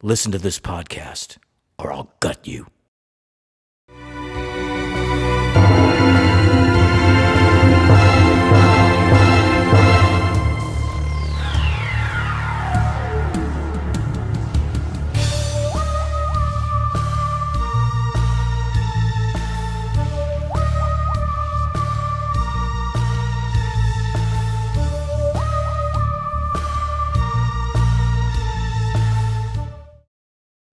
Listen to this podcast, or I'll gut you.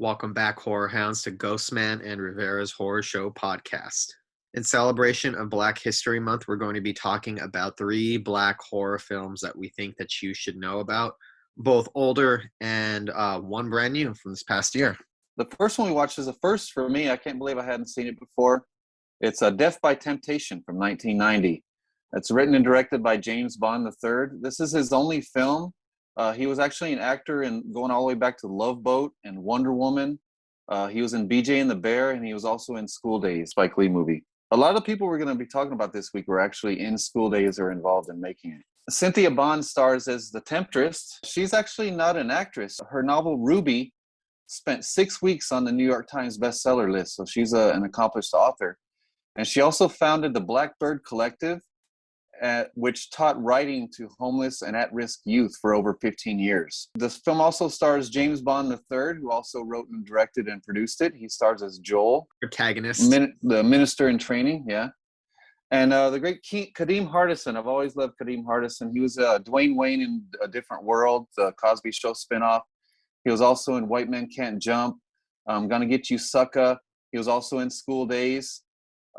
Welcome back, Horror Hounds, to Ghostman and Rivera's Horror Show podcast. In celebration of Black History Month, we're going to be talking about 3 Black horror films that we think that you should know about, both older and one brand new from this past year. The first one we watched is a first for me. I can't believe I hadn't seen it before. It's Death by Temptation from 1990. It's written and directed by James Bond III. This is his only film. He was actually an actor in going all the way back to Love Boat and Wonder Woman. He was in BJ and the Bear, and he was also in School Days, Spike Lee movie. A lot of people we're going to be talking about this week were actually in School Days or involved in making it. Cynthia Bond stars as the Temptress. She's actually not an actress. Her novel Ruby spent 6 weeks on the New York Times bestseller list, so she's an accomplished author. And she also founded the Blackbird Collective, which taught writing to homeless and at-risk youth for over 15 years. This film also stars James Bond III, who also wrote and directed and produced it. He stars as Joel, Protagonist. the minister in training, yeah. And the great Kadeem Hardison. I've always loved Kadeem Hardison. He was Dwayne Wayne in A Different World, the Cosby Show spinoff. He was also in White Men Can't Jump, Gonna Get You Sucka. He was also in School Days.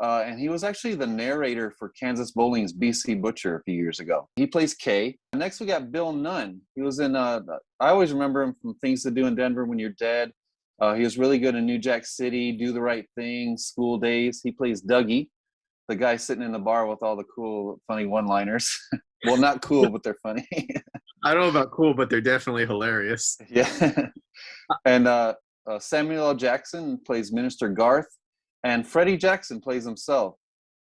And he was actually the narrator for Kansas Bowling's BC Butcher a few years ago. He plays Kay. Next, we got Bill Nunn. He was in, I always remember him from Things to Do in Denver When You're Dead. He was really good in New Jack City, Do the Right Thing, School Days. He plays Dougie, the guy sitting in the bar with all the cool, funny one-liners. Well, not cool, but they're funny. I don't know about cool, but they're definitely hilarious. Yeah. And Samuel L. Jackson plays Minister Garth. And Freddie Jackson plays himself.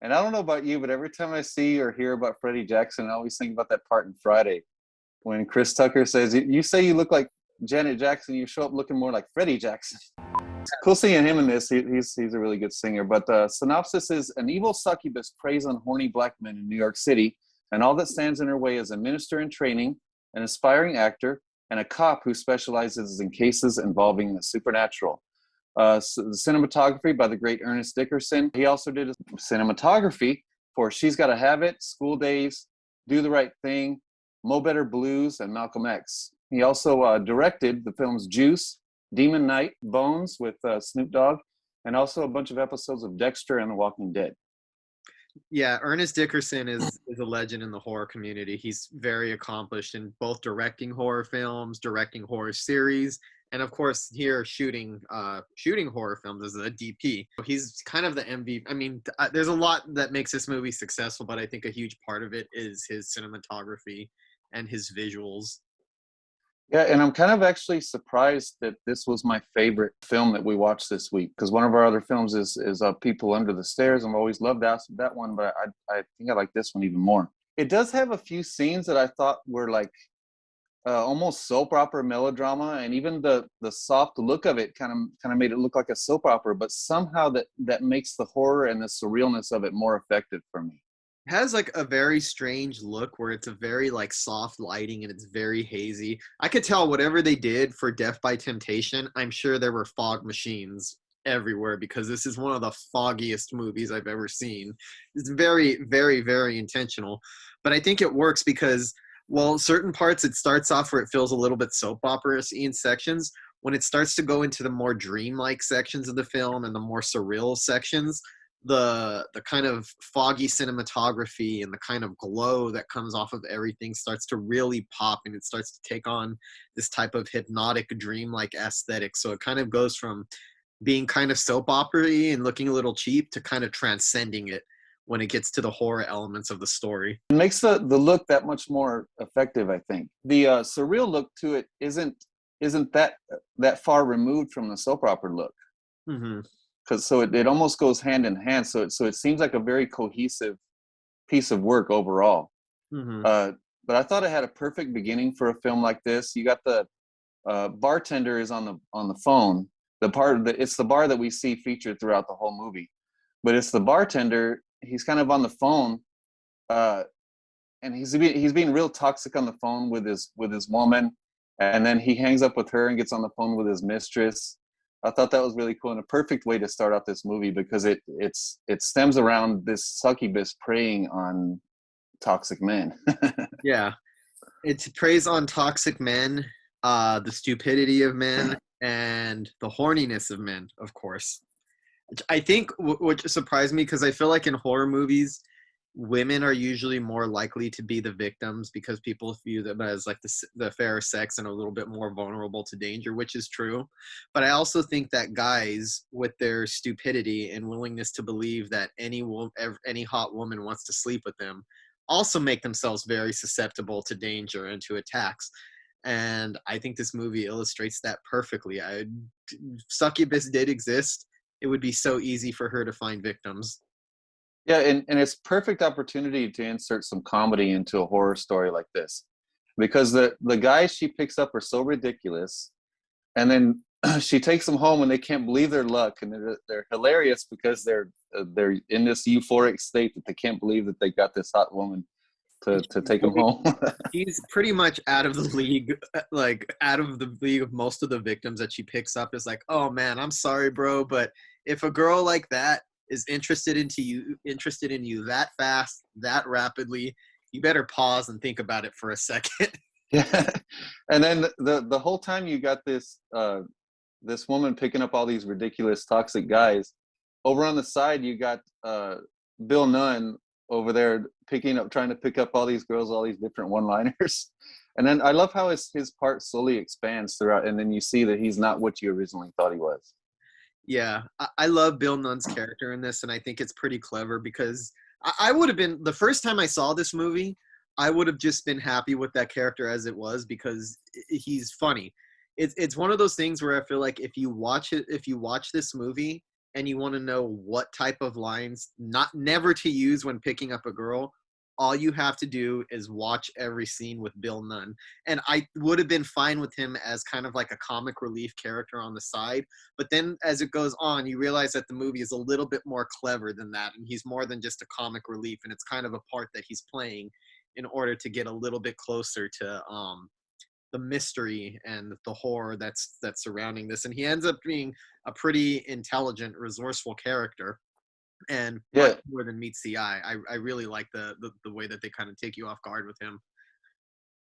And I don't know about you, but every time I see or hear about Freddie Jackson, I always think about that part in Friday when Chris Tucker says, you say you look like Janet Jackson, you show up looking more like Freddie Jackson. Cool seeing him in this. He's a really good singer. But Synopsis is: an evil succubus preys on horny black men in New York City, and all that stands in her way is a minister in training, an aspiring actor, and a cop who specializes in cases involving the supernatural. Cinematography by the great Ernest Dickerson. He also did cinematography for She's Gotta Have It, School Days, Do the Right Thing, Mo Better Blues, and Malcolm X. He also directed the films Juice, Demon Knight, Bones with Snoop Dogg, and also a bunch of episodes of Dexter and The Walking Dead. Yeah, Ernest Dickerson is a legend in the horror community. He's very accomplished in both directing horror films, directing horror series, and of course here shooting horror films as a DP. He's kind of the MVP. I mean, there's a lot that makes this movie successful, but I think a huge part of it is his cinematography and his visuals. Yeah, and I'm kind of actually surprised that this was my favorite film that we watched this week, because one of our other films is People Under the Stairs. I've always loved that one, but I think I like this one even more. It does have a few scenes that I thought were like almost soap opera melodrama, and even the soft look of it kind of made it look like a soap opera, but somehow that makes the horror and the surrealness of it more effective for me. It has like a very strange look where it's a very like soft lighting and it's very hazy. I could tell whatever they did for Death by Temptation, I'm sure there were fog machines everywhere, because this is one of the foggiest movies I've ever seen. It's very, very, very intentional. But I think it works because, well, certain parts it starts off where it feels a little bit soap opera-y in sections. When it starts to go into the more dreamlike sections of the film and the more surreal sections, the kind of foggy cinematography and the kind of glow that comes off of everything starts to really pop, and it starts to take on this type of hypnotic dreamlike aesthetic. So it kind of goes from being kind of soap opera-y and looking a little cheap to kind of transcending it when it gets to the horror elements of the story. It makes the look that much more effective, I think. The surreal look to it isn't that far removed from the soap opera look. Mm-hmm. So it almost goes hand in hand. So it seems like a very cohesive piece of work overall. Mm-hmm. But I thought it had a perfect beginning for a film like this. You got the bartender is on the phone. It's the bar that we see featured throughout the whole movie, but it's the bartender. He's kind of on the phone, and he's being real toxic on the phone with his woman, and then he hangs up with her and gets on the phone with his mistress. I thought that was really cool and a perfect way to start out this movie because it stems around this succubus preying on toxic men. Yeah, it preys on toxic men, the stupidity of men, and the horniness of men, of course. Which I think which surprised me because I feel like in horror movies, women are usually more likely to be the victims because people view them as like the fairer sex and a little bit more vulnerable to danger, which is true. But I also think that guys, with their stupidity and willingness to believe that any hot woman wants to sleep with them, also make themselves very susceptible to danger and to attacks. And I think this movie illustrates that perfectly. Succubus did exist. It would be so easy for her to find victims. Yeah, and it's perfect opportunity to insert some comedy into a horror story like this, because the guys she picks up are so ridiculous, and then she takes them home and they can't believe their luck, and they're hilarious because they're in this euphoric state that they can't believe that they got this hot woman to take them home. He's pretty much out of the league, like out of the league of most of the victims that she picks up. Is like, oh man, I'm sorry, bro, but if a girl like that is interested in you that fast, that rapidly, you better pause and think about it for a second. Yeah, and then the whole time you got this this woman picking up all these ridiculous toxic guys. Over on the side, you got Bill Nunn over there trying to pick up all these girls, all these different one-liners. And then I love how his part slowly expands throughout, and then you see that he's not what you originally thought he was. Yeah, I love Bill Nunn's character in this, and I think it's pretty clever because I would have been, the first time I saw this movie, I would have just been happy with that character as it was because he's funny. It's one of those things where I feel like if you watch this movie and you want to know what type of lines never to use when picking up a girl, all you have to do is watch every scene with Bill Nunn. And I would have been fine with him as kind of like a comic relief character on the side. But then as it goes on, you realize that the movie is a little bit more clever than that. And he's more than just a comic relief. And it's kind of a part that he's playing in order to get a little bit closer to the mystery and the horror that's surrounding this. And he ends up being a pretty intelligent, resourceful character. And much more than meets the eye. I really like the way that they kind of take you off guard with him.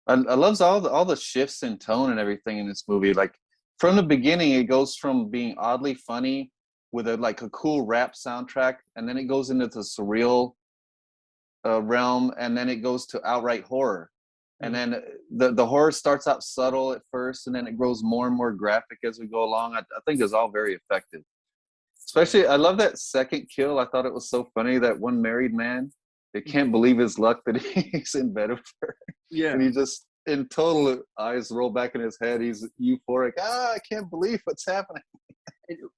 I love all the shifts in tone and everything in this movie. Like from the beginning, it goes from being oddly funny with a cool rap soundtrack, and then it goes into the surreal realm, and then it goes to outright horror. And then the horror starts out subtle at first, and then it grows more and more graphic as we go along. I think it's all very effective. Especially, I love that second kill. I thought it was so funny that one married man, they can't believe his luck that he's in bed with her. Yeah. And he just, in total, eyes roll back in his head. He's euphoric. I can't believe what's happening.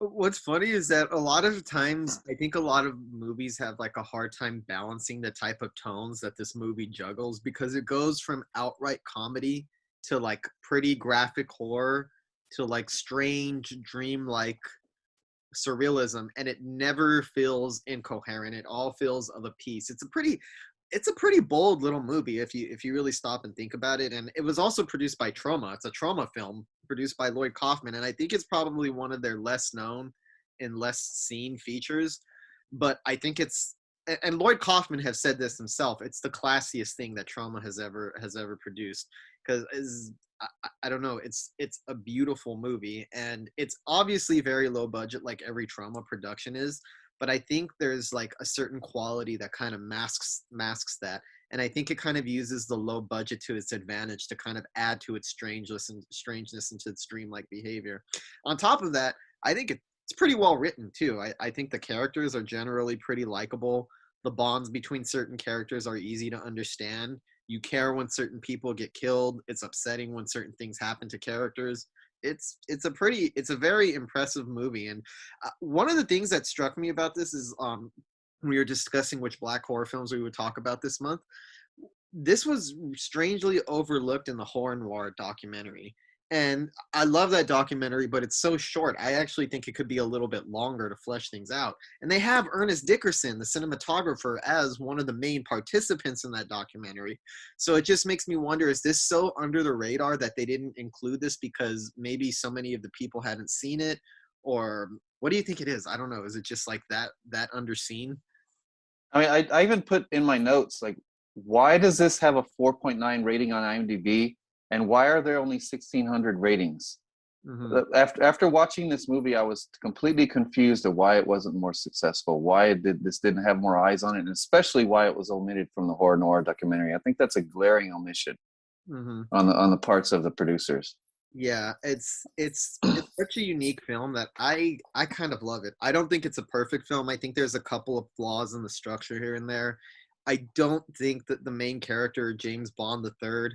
What's funny is that a lot of times, I think a lot of movies have like a hard time balancing the type of tones that this movie juggles because it goes from outright comedy to like pretty graphic horror to like strange, dreamlike surrealism, and it never feels incoherent. It all feels of a piece. It's a pretty bold little movie if you really stop and think about it. And it was also produced by Troma. It's a Troma film produced by Lloyd Kaufman, and I think it's probably one of their less known and less seen features. But I think and Lloyd Kaufman has said this himself, it's the classiest thing that Troma has ever produced, because I don't know, it's a beautiful movie, and it's obviously very low budget like every Troma production is, but I think there's like a certain quality that kind of masks that, and I think it kind of uses the low budget to its advantage to kind of add to its strangeness and to its dreamlike behavior. On top of that, I think it's pretty well written too. I think the characters are generally pretty likable. The bonds between certain characters are easy to understand. You care when certain people get killed. It's upsetting when certain things happen to characters. It's a very impressive movie. And one of the things that struck me about this is we were discussing which black horror films we would talk about this month. This was strangely overlooked in the Horror Noire documentary. And I love that documentary, but it's so short. I actually think it could be a little bit longer to flesh things out. And they have Ernest Dickerson, the cinematographer, as one of the main participants in that documentary. So it just makes me wonder, is this so under the radar that they didn't include this because maybe so many of the people hadn't seen it? Or what do you think it is? I don't know. Is it just like that underseen? I mean, I even put in my notes, like, why does this have a 4.9 rating on IMDb? And why are there only 1,600 ratings? Mm-hmm. After watching this movie, I was completely confused of why it wasn't more successful. Why this didn't have more eyes on it, and especially why it was omitted from the horror noir documentary. I think that's a glaring omission Mm-hmm. on the parts of the producers. Yeah, it's such a unique film that I kind of love it. I don't think it's a perfect film. I think there's a couple of flaws in the structure here and there. I don't think that the main character, James Bond III,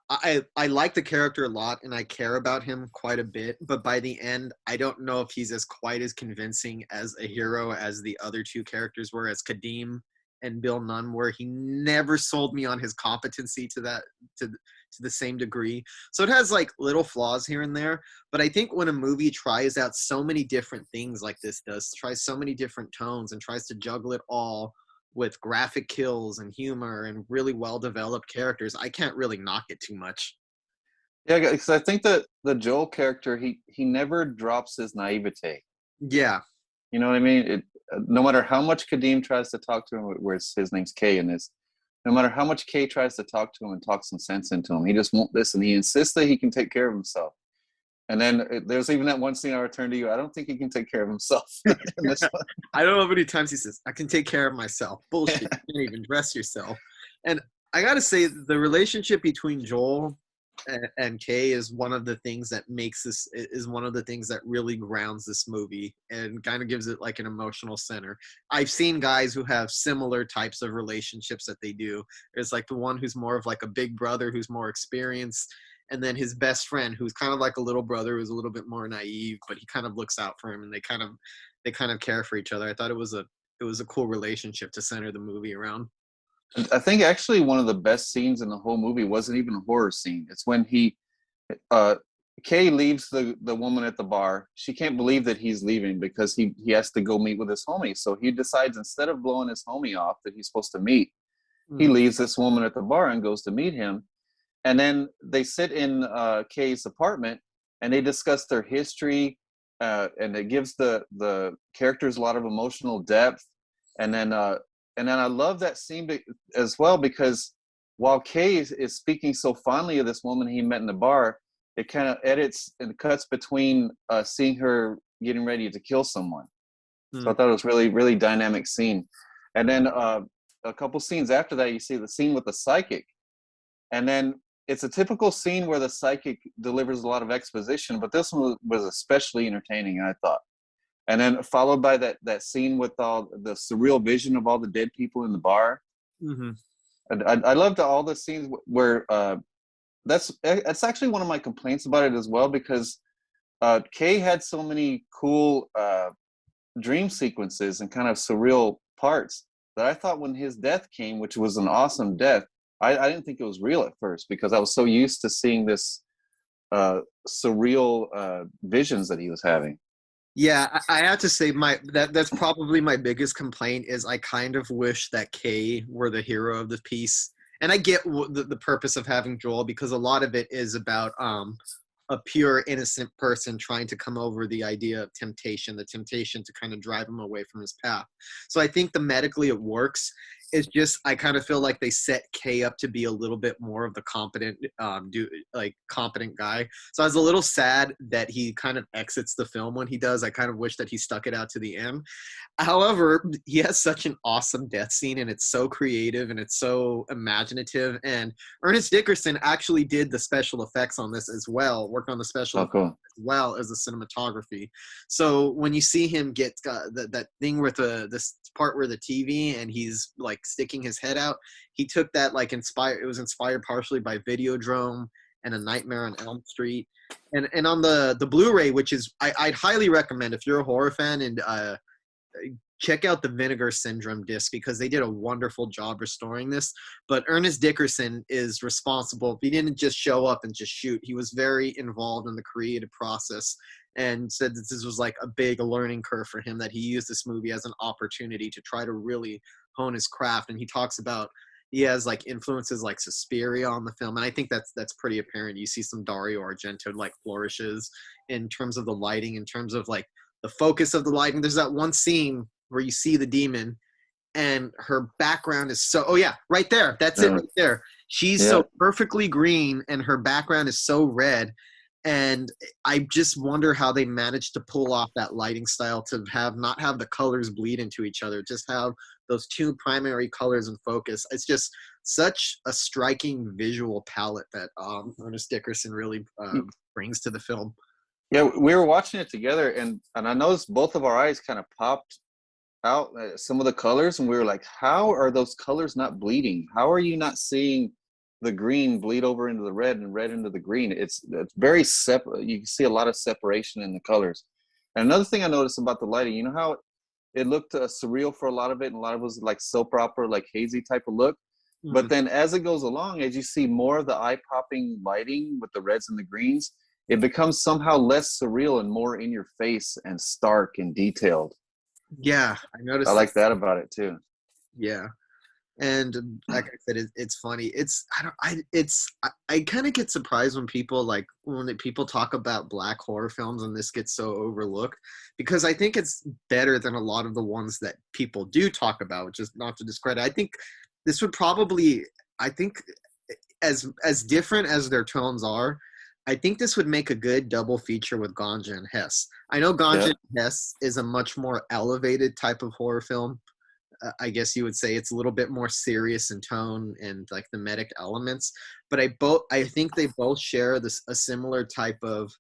I like the character a lot and I care about him quite a bit, but by the end, I don't know if he's as quite as convincing as a hero as the other two characters were, as Kadeem and Bill Nunn were. He never sold me on his competency to the same degree. So it has like little flaws here and there, but I think when a movie tries out so many different things like this does, tries so many different tones and tries to juggle it all with graphic kills and humor and really well-developed characters, I can't really knock it too much. Yeah, because I think that the Joel character, he never drops his naivete. Yeah. You know what I mean? No matter how much Kadeem tries to talk to him, where his name's Kay in this, no matter how much Kay tries to talk to him and talk some sense into him, he just won't listen. He insists that he can take care of himself. And then there's even that one scene I returned to you. I don't think he can take care of himself in this one. I don't know how many times he says, I can take care of myself. Bullshit. You can't even dress yourself. And I got to say, the relationship between Joel and Kay is one of the things that makes this, is one of the things that really grounds this movie and kind of gives it like an emotional center. I've seen guys who have similar types of relationships that they do. There's like the one who's more of like a big brother who's more experienced, and then his best friend who's kind of like a little brother who's a little bit more naive, but he kind of looks out for him, and they kind of care for each other. I thought it was a cool relationship to center the movie around. I think actually one of the best scenes in the whole movie wasn't even a horror scene. It's when Kay leaves the woman at the bar. She can't believe that he's leaving because he has to go meet with his homie. So he decides, instead of blowing his homie off that he's supposed to meet, he leaves this woman at the bar and goes to meet him. And then they sit in Kay's apartment and they discuss their history, and it gives the characters a lot of emotional depth. And then I love that scene as well, because while Kay is speaking so fondly of this woman he met in the bar, it kind of edits and cuts between seeing her getting ready to kill someone. So I thought it was really, really dynamic scene. And then a couple scenes after that, you see the scene with the psychic. And then it's a typical scene where the psychic delivers a lot of exposition, but this one was especially entertaining, I thought. And then followed by that scene with all the surreal vision of all the dead people in the bar. Mm-hmm. And I loved all the scenes where that's actually one of my complaints about it as well, because Kay had so many cool dream sequences and kind of surreal parts that I thought when his death came, which was an awesome death, I didn't think it was real at first, because I was so used to seeing this surreal visions that he was having. Yeah, I have to say that's probably my biggest complaint, is I kind of wish that Kay were the hero of the piece. And I get the purpose of having Joel, because a lot of it is about a pure innocent person trying to come over the idea of temptation, the temptation to kind of drive him away from his path. So I think thematically it works. It's just, I kind of feel like they set Kay up to be a little bit more of the competent guy. So I was a little sad that he kind of exits the film when he does. I kind of wish that he stuck it out to the end. However, he has such an awesome death scene, and it's so creative and it's so imaginative. And Ernest Dickerson actually did the special effects on this as well, worked on the special effects as well as the cinematography. So when you see him get that thing with this part where the TV and he's like sticking his head out, he took that it was inspired partially by Videodrome and A Nightmare on Elm Street. And on the Blu-ray, which is I'd highly recommend if you're a horror fan and check out the Vinegar Syndrome disc because they did a wonderful job restoring this. But Ernest Dickerson is responsible. He didn't just show up and just shoot. He was very involved in the creative process and said that this was like a big learning curve for him, that he used this movie as an opportunity to try to really hone his craft. And he talks about he has like influences like Suspiria on the film, and I think that's pretty apparent. You see some Dario Argento like flourishes in terms of the lighting, in terms of like the focus of the lighting. There's that one scene where you see the demon and her background is so, oh yeah, right there. That's it right there. She's so perfectly green and her background is so red. And I just wonder how they managed to pull off that lighting style to have not have the colors bleed into each other, just have those two primary colors in focus. It's just such a striking visual palette that Ernest Dickerson really brings to the film. Yeah, we were watching it together, and I noticed both of our eyes kind of popped out some of the colors, and we were like, how are those colors not bleeding? How are you not seeing the green bleed over into the red and red into the green? It's very separate. You can see a lot of separation in the colors. And another thing I noticed about the lighting, you know how it looked surreal for a lot of it, and a lot of it was like soap opera, like hazy type of look. Mm-hmm. But then as it goes along, as you see more of the eye-popping lighting with the reds and the greens, it becomes somehow less surreal and more in your face and stark and detailed. Yeah, I noticed. I like that about it too. Yeah. And like I said, it's funny. I kind of get surprised when people people talk about black horror films and this gets so overlooked, because I think it's better than a lot of the ones that people do talk about, which is not to discredit. I think this would probably, as different as their tones are, I think this would make a good double feature with Ganja and Hess. I know Ganja and Hess is a much more elevated type of horror film. I guess you would say it's a little bit more serious in tone and like thematic elements, but I think they both share a similar type of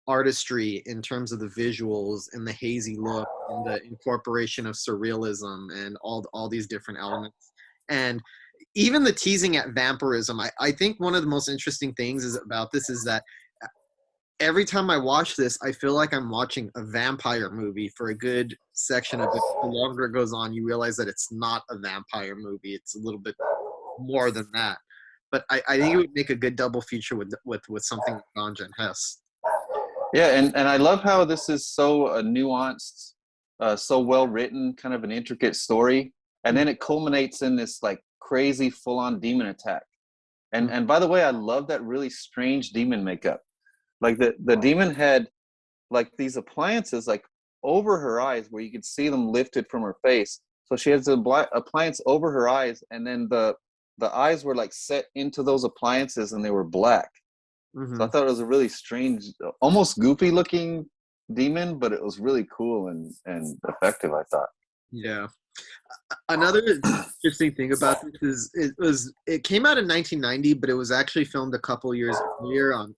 artistry in terms of the visuals and the hazy look and the incorporation of surrealism and all these different elements. And even the teasing at vampirism, I think one of the most interesting things about this is that every time I watch this, I feel like I'm watching a vampire movie for a good section of it. The longer it goes on, you realize that it's not a vampire movie. It's a little bit more than that. But I think it would make a good double feature with something like Ganja and Hess. Yeah, and I love how this is so nuanced, so well written, kind of an intricate story. And then it culminates in this like crazy full-on demon attack. And by the way, I love that really strange demon makeup. Like the demon had like these appliances like over her eyes where you could see them lifted from her face. So she has the appliance over her eyes, and then the eyes were like set into those appliances and they were black. Mm-hmm. So I thought it was a really strange, almost goofy looking demon, but it was really cool and effective, I thought. Yeah. Another interesting thing about this is it came out in 1990, but it was actually filmed a couple years earlier on.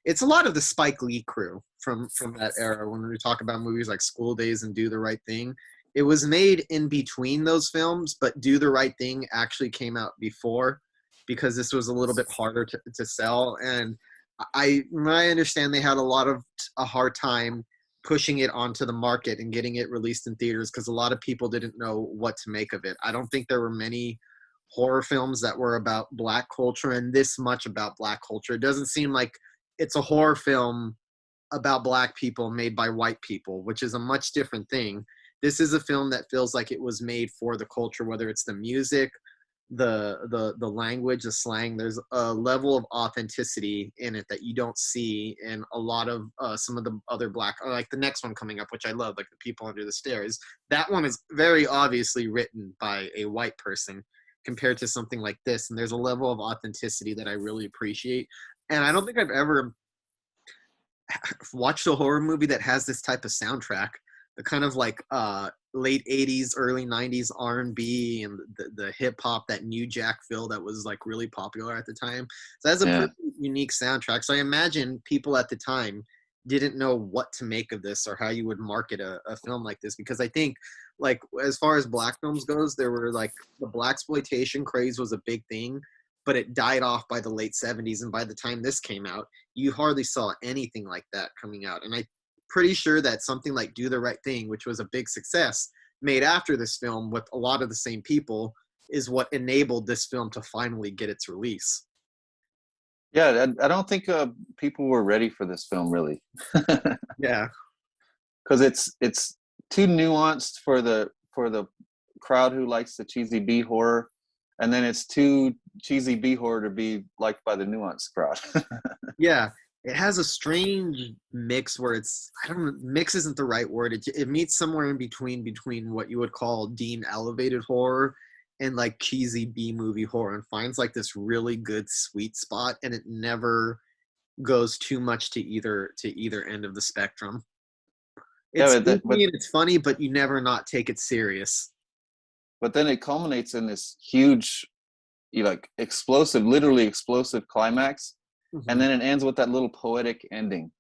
It's a lot of the Spike Lee crew from that era. When we talk about movies like School Days and Do the Right Thing, it was made in between those films, but Do the Right Thing actually came out before because this was a little bit harder to sell. And I understand they had a hard time pushing it onto the market and getting it released in theaters because a lot of people didn't know what to make of it. I don't think there were many horror films that were about black culture and this much about black culture. It doesn't seem like it's a horror film about black people made by white people, which is a much different thing. This is a film that feels like it was made for the culture, whether it's the music, the language, the slang. There's a level of authenticity in it that you don't see in a lot of some of the other black, or like the next one coming up, which I love, like The People Under the Stairs. That one is very obviously written by a white person compared to something like this, and there's a level of authenticity that I really appreciate. And I don't think I've ever watched a horror movie that has this type of soundtrack, the kind of like late 80s, early 90s R&B and the hip-hop, that New Jack feel that was like really popular at the time. So that's a pretty unique soundtrack. So I imagine people at the time didn't know what to make of this or how you would market a film like this, because I think like as far as black films goes, there were like the blaxploitation craze was a big thing, but it died off by the late 70s, and by the time this came out, you hardly saw anything like that coming out. And I'm pretty sure that something like Do the Right Thing, which was a big success, made after this film with a lot of the same people is what enabled this film to finally get its release. Yeah, I don't think people were ready for this film really, Yeah. because it's too nuanced for the crowd who likes the cheesy B horror, and then it's too cheesy B horror to be liked by the nuanced crowd. Yeah. It has a strange mix where I don't know, mix isn't the right word. It meets somewhere in between what you would call deemed elevated horror and like cheesy B movie horror, and finds like this really good sweet spot, and it never goes too much to either end of the spectrum. It's Yeah, goofy and it's funny, but you never not take it serious. but then it culminates in this huge, like literally explosive climax, and Mhm. then it ends with that little poetic ending.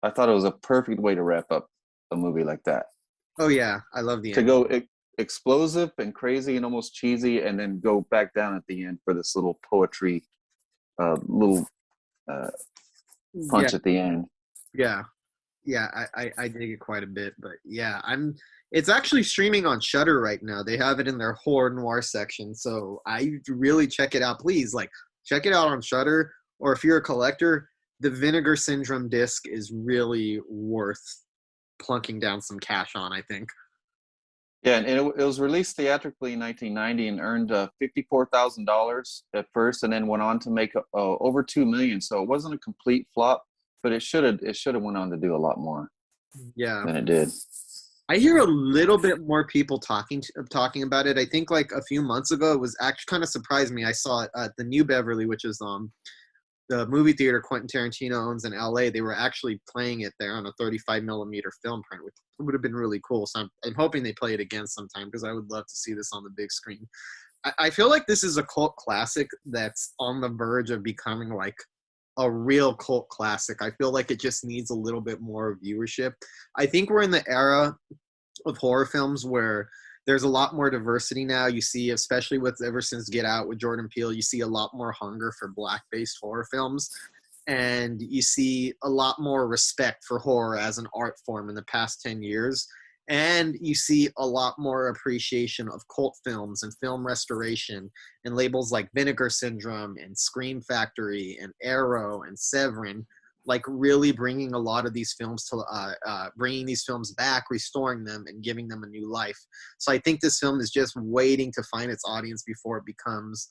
I thought it was a perfect way to wrap up a movie like that. Oh yeah, I love the To end. go explosive and crazy and almost cheesy, and then go back down at the end for this little poetry, little Yeah, punch at the end. yeah, yeah. I dig it quite a bit, but yeah, It's actually streaming on Shudder right now. They have it in their horror noir section, so I really check it out. Please, like, check it out on Shudder, or if you're a collector, the Vinegar Syndrome disc is really worth plunking down some cash on, I think. Yeah, and it was released theatrically in 1990 and earned $54,000 at first, and then went on to make over 2 million. So it wasn't a complete flop, but it should have went on to do a lot more Yeah. than it did. I hear a little bit more people talking about it. I think like a few months ago, it was actually kind of surprised me. I saw it at the New Beverly, which is the movie theater Quentin Tarantino owns in LA. They were actually playing it there on a 35 millimeter film print, which would have been really cool. So I'm hoping they play it again sometime, because I would love to see this on the big screen. I feel like this is a cult classic that's on the verge of becoming like a real cult classic. I feel like it just needs a little bit more viewership. I think we're in the era of horror films where there's a lot more diversity now. You see, especially with ever since Get Out with Jordan Peele, you see a lot more hunger for black-based horror films, and you see a lot more respect for horror as an art form in the past 10 years. And you see a lot more appreciation of cult films and film restoration, and labels like Vinegar Syndrome and Scream Factory and Arrow and Severin, like really bringing a lot of these films to bringing these films back, restoring them, and giving them a new life. So I think this film is just waiting to find its audience before it becomes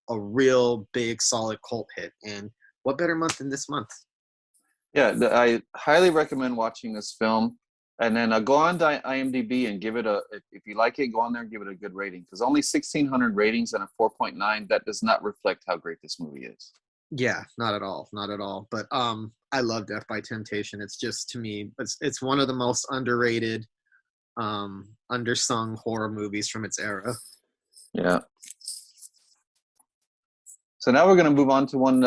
a real big solid cult hit. And what better month than this month? Yeah, I highly recommend watching this film. And then go on to IMDb and give it if you like it, go on there and give it a good rating. Because only 1,600 ratings and a 4.9, that does not reflect how great this movie is. Yeah, not at all, not at all. But I love Death by Temptation. It's just, to me, it's one of the most underrated, undersung horror movies from its era. Yeah. So now we're going to move on to one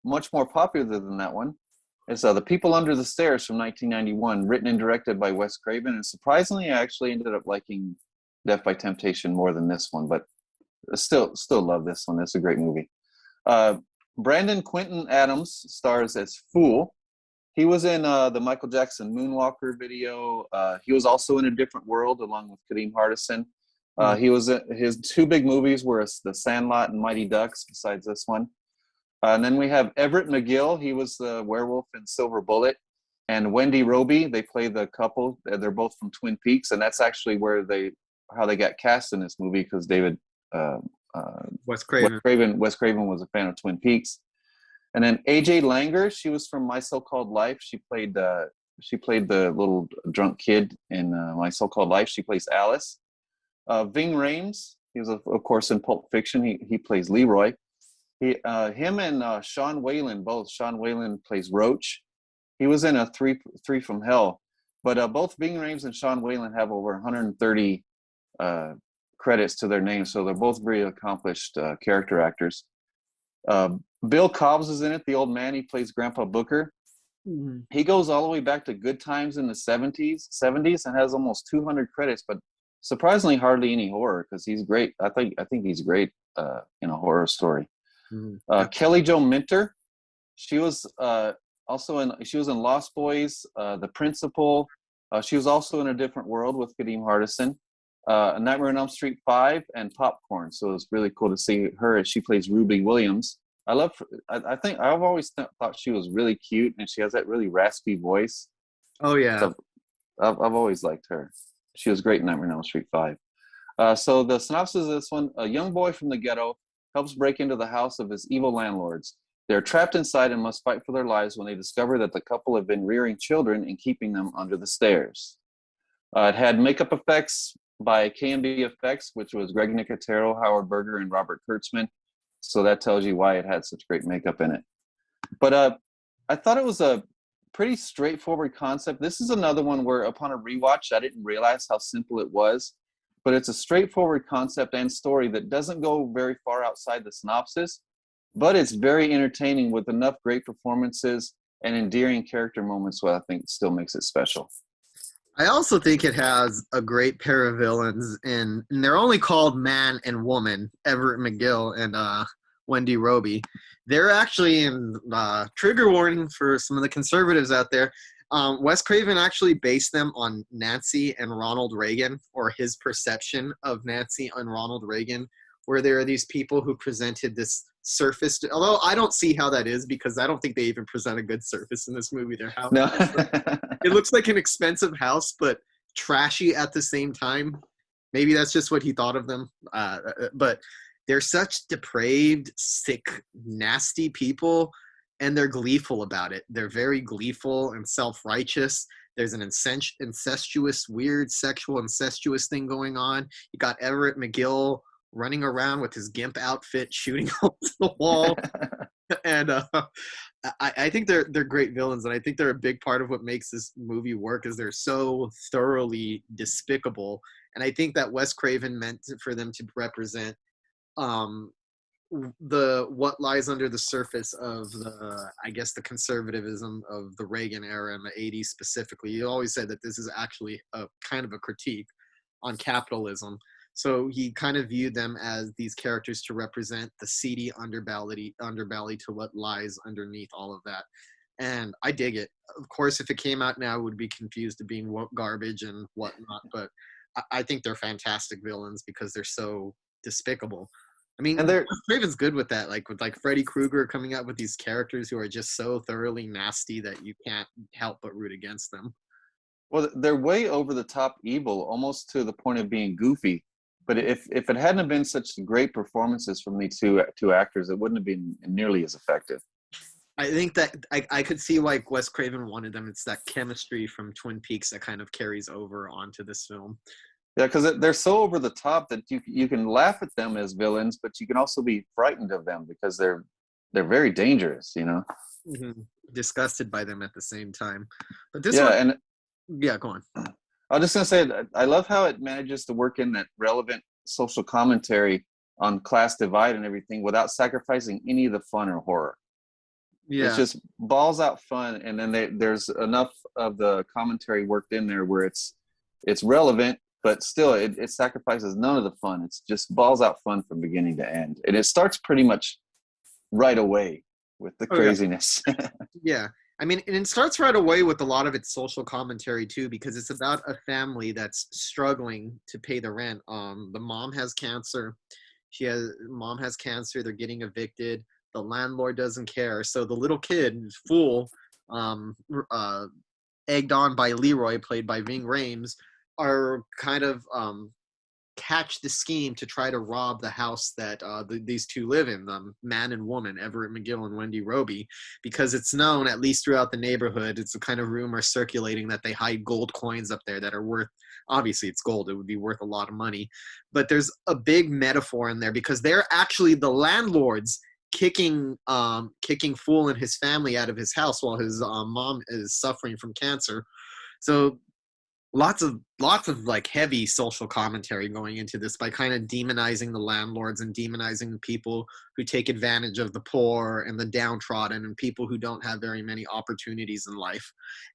much more popular than that one. It's The People Under the Stairs from 1991, written and directed by Wes Craven. And surprisingly, I actually ended up liking Death by Temptation more than this one, but I still love this one. It's a great movie. Brandon Quinton Adams stars as Fool. He was in the Michael Jackson Moonwalker video. He was also in A Different World along with Kadeem Hardison. His two big movies were The Sandlot and Mighty Ducks, besides this one. And then we have Everett McGill. He was the werewolf in Silver Bullet. And Wendy Roby, they play the couple. They're both from Twin Peaks, and that's actually how they got cast in this movie, because Wes Craven. Wes Craven was a fan of Twin Peaks. And then AJ Langer, she was from My So-Called Life. She played the little drunk kid in My So-Called Life. She plays Alice. Ving Rhames, he was of course in Pulp Fiction. He plays Leroy. Him and Sean Whalen, both. Sean Whalen plays Roach. He was in a three from Hell. But both Ving Rhames and Sean Whalen have over 130 credits to their names, so they're both very accomplished character actors. Bill Cobbs is in it, the old man. He plays Grandpa Booker. Mm-hmm. He goes all the way back to Good Times in the 70s and has almost 200 credits, but surprisingly hardly any horror, because he's great. I think he's great in a horror story. Mm-hmm. Kelly Jo Minter, she was in Lost Boys, The Principal. She was also in A Different World with Kadeem Hardison. Nightmare on Elm Street 5, and Popcorn. So it's really cool to see her as she plays Ruby Williams. I think I've always thought she was really cute, and she has that really raspy voice. Oh yeah. So I've always liked her. She was great in Nightmare on Elm Street 5. So the synopsis of this one: a young boy from the ghetto helps break into the house of his evil landlords. They're trapped inside and must fight for their lives when they discover that the couple have been rearing children and keeping them under the stairs. It had makeup effects by K&B Effects, which was Greg Nicotero, Howard Berger, and Robert Kurtzman. So that tells you why it had such great makeup in it. But I thought it was a pretty straightforward concept. This is another one where upon a rewatch, I didn't realize how simple it was. But it's a straightforward concept and story that doesn't go very far outside the synopsis, but it's very entertaining with enough great performances and endearing character moments, what I think still makes it special. I also think it has a great pair of villains, and they're only called Man and Woman, Everett McGill and Wendy Roby. They're actually in trigger warning for some of the conservatives out there. Wes Craven actually based them on Nancy and Ronald Reagan, or his perception of Nancy and Ronald Reagan, where there are these people who presented this surface. Although I don't see how that is, because I don't think they even present a good surface in this movie. Their house, no. It looks like an expensive house, but trashy at the same time. Maybe that's just what he thought of them. But they're such depraved, sick, nasty people. And they're gleeful about it. They're very gleeful and self-righteous. There's an incestuous, weird sexual incestuous thing going on. You got Everett McGill running around with his gimp outfit, shooting holes in the wall. And I think they're great villains, and I think they're a big part of what makes this movie work, is they're so thoroughly despicable. And I think that Wes Craven meant for them to represent what lies under the surface of the conservatism of the Reagan era and the 80s specifically. You always said that this is actually a kind of a critique on capitalism. So he kind of viewed them as these characters to represent the seedy underbelly to what lies underneath all of that. And I dig it. Of course, if it came out now, it would be confused to being garbage and whatnot. But I think they're fantastic villains because they're so despicable. I mean, Craven's good with that, with Freddy Krueger coming out with these characters who are just so thoroughly nasty that you can't help but root against them. Well, they're way over the top evil, almost to the point of being goofy. But if it hadn't have been such great performances from these two actors, it wouldn't have been nearly as effective. I think that I could see why Wes Craven wanted them. It's that chemistry from Twin Peaks that kind of carries over onto this film. Yeah, because they're so over the top that you can laugh at them as villains, but you can also be frightened of them because they're very dangerous, Mm-hmm. Disgusted by them at the same time. But this go on. I was just gonna say, I love how it manages to work in that relevant social commentary on class divide and everything without sacrificing any of the fun or horror. Yeah, it's just balls out fun, and then there's enough of the commentary worked in there where it's relevant. But still, it sacrifices none of the fun. It's just balls out fun from beginning to end. And it starts pretty much right away with the craziness. Yeah. I mean, and it starts right away with a lot of its social commentary, too, because it's about a family that's struggling to pay the rent. The mom has cancer. Mom has cancer. They're getting evicted. The landlord doesn't care. So the little kid, fool, egged on by Leroy, played by Ving Rhames, are kind of catch the scheme to try to rob the house that these two live in, the man and woman, Everett McGill and Wendy Roby, because it's known, at least throughout the neighborhood, it's a kind of rumor circulating that they hide gold coins up there that are worth, obviously it's gold, it would be worth a lot of money. But there's a big metaphor in there because they're actually the landlords kicking Fool and his family out of his house while his mom is suffering from cancer. So lots of heavy social commentary going into this by kind of demonizing the landlords and demonizing the people who take advantage of the poor and the downtrodden and people who don't have very many opportunities in life.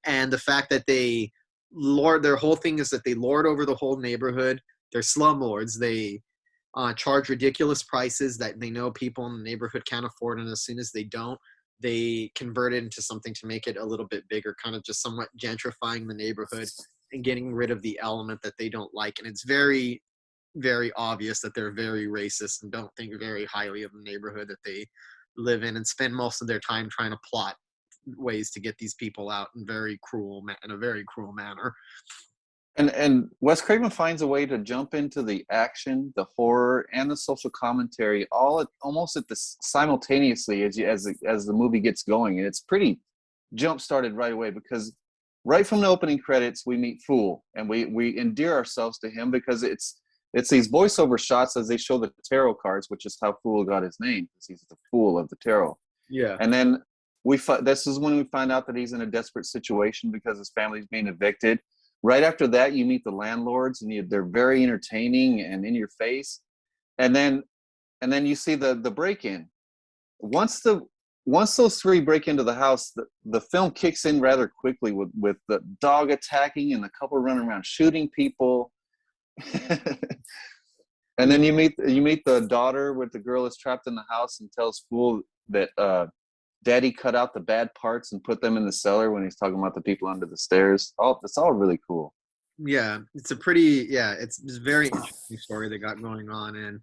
And the fact that their whole thing is that they lord over the whole neighborhood. They're slumlords. They charge ridiculous prices that they know people in the neighborhood can't afford, and as soon as they don't, they convert it into something to make it a little bit bigger, kind of just somewhat gentrifying the neighborhood and getting rid of the element that they don't like. And it's very, very obvious that they're very racist and don't think very highly of the neighborhood that they live in, and spend most of their time trying to plot ways to get these people out in a very cruel manner. And Wes Craven finds a way to jump into the action, the horror, and the social commentary almost at the simultaneously as the movie gets going, and it's pretty jump started right away, because right from the opening credits we meet Fool, and we endear ourselves to him because it's these voiceover shots as they show the tarot cards, which is how Fool got his name, because he's the fool of the tarot. Yeah. And then this is when we find out that he's in a desperate situation because his family's being evicted. Right after that, you meet the landlords, and they're very entertaining and in your face. And then you see the break-in. Once those three break into the house, the film kicks in rather quickly with the dog attacking and the couple running around shooting people. And then you meet the daughter with the girl that's trapped in the house and tells Fool that Daddy cut out the bad parts and put them in the cellar when he's talking about the people under the stairs. Oh, it's all really cool. Yeah, it's a very interesting story they got going on. And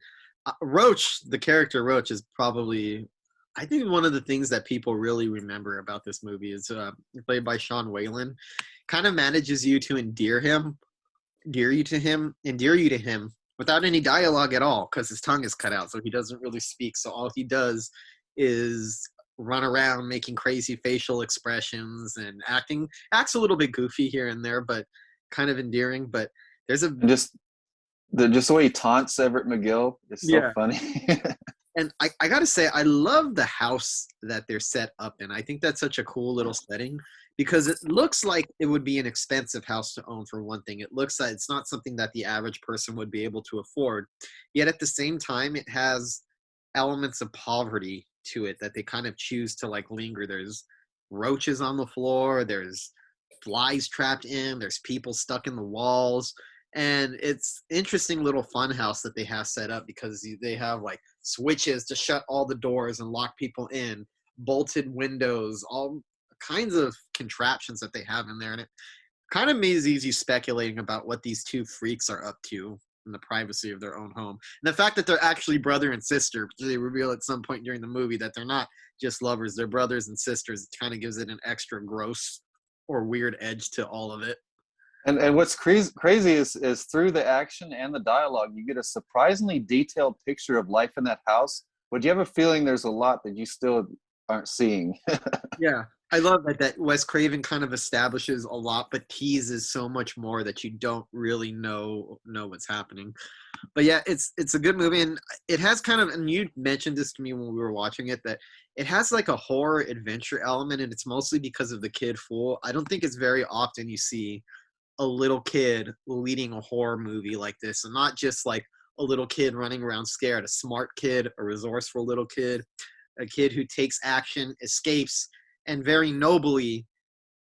Roach, the character Roach, is probably, I think, one of the things that people really remember about this movie is played by Sean Whalen. Kind of manages you to endear you to him without any dialogue at all, because his tongue is cut out, so he doesn't really speak. So all he does is run around making crazy facial expressions and acts a little bit goofy here and there, but kind of endearing. But there's just the way he taunts Everett McGill is so funny. And I gotta say, I love the house that they're set up in. I think that's such a cool little setting, because it looks like it would be an expensive house to own, for one thing. It looks like it's not something that the average person would be able to afford. Yet at the same time, it has elements of poverty to it that they kind of choose to like linger. There's roaches on the floor, there's flies trapped in, there's people stuck in the walls, and it's interesting little fun house that they have set up, because they have like switches to shut all the doors and lock people in, bolted windows, all kinds of contraptions that they have in there. And it kind of leaves you speculating about what these two freaks are up to in the privacy of their own home. And the fact that they're actually brother and sister, they reveal at some point during the movie that they're not just lovers, they're brothers and sisters. It kind of gives it an extra gross or weird edge to all of it. And what's crazy is through the action and the dialogue, you get a surprisingly detailed picture of life in that house, but you have a feeling there's a lot that you still aren't seeing. Yeah, I love that Wes Craven kind of establishes a lot, but teases so much more that you don't really know what's happening. But yeah, it's a good movie, and it has kind of, and you mentioned this to me when we were watching it, that it has like a horror adventure element, and it's mostly because of the kid Fool. I don't think it's very often you see a little kid leading a horror movie like this, and not just like a little kid running around scared, a smart kid, a resourceful little kid, a kid who takes action, escapes, and very nobly,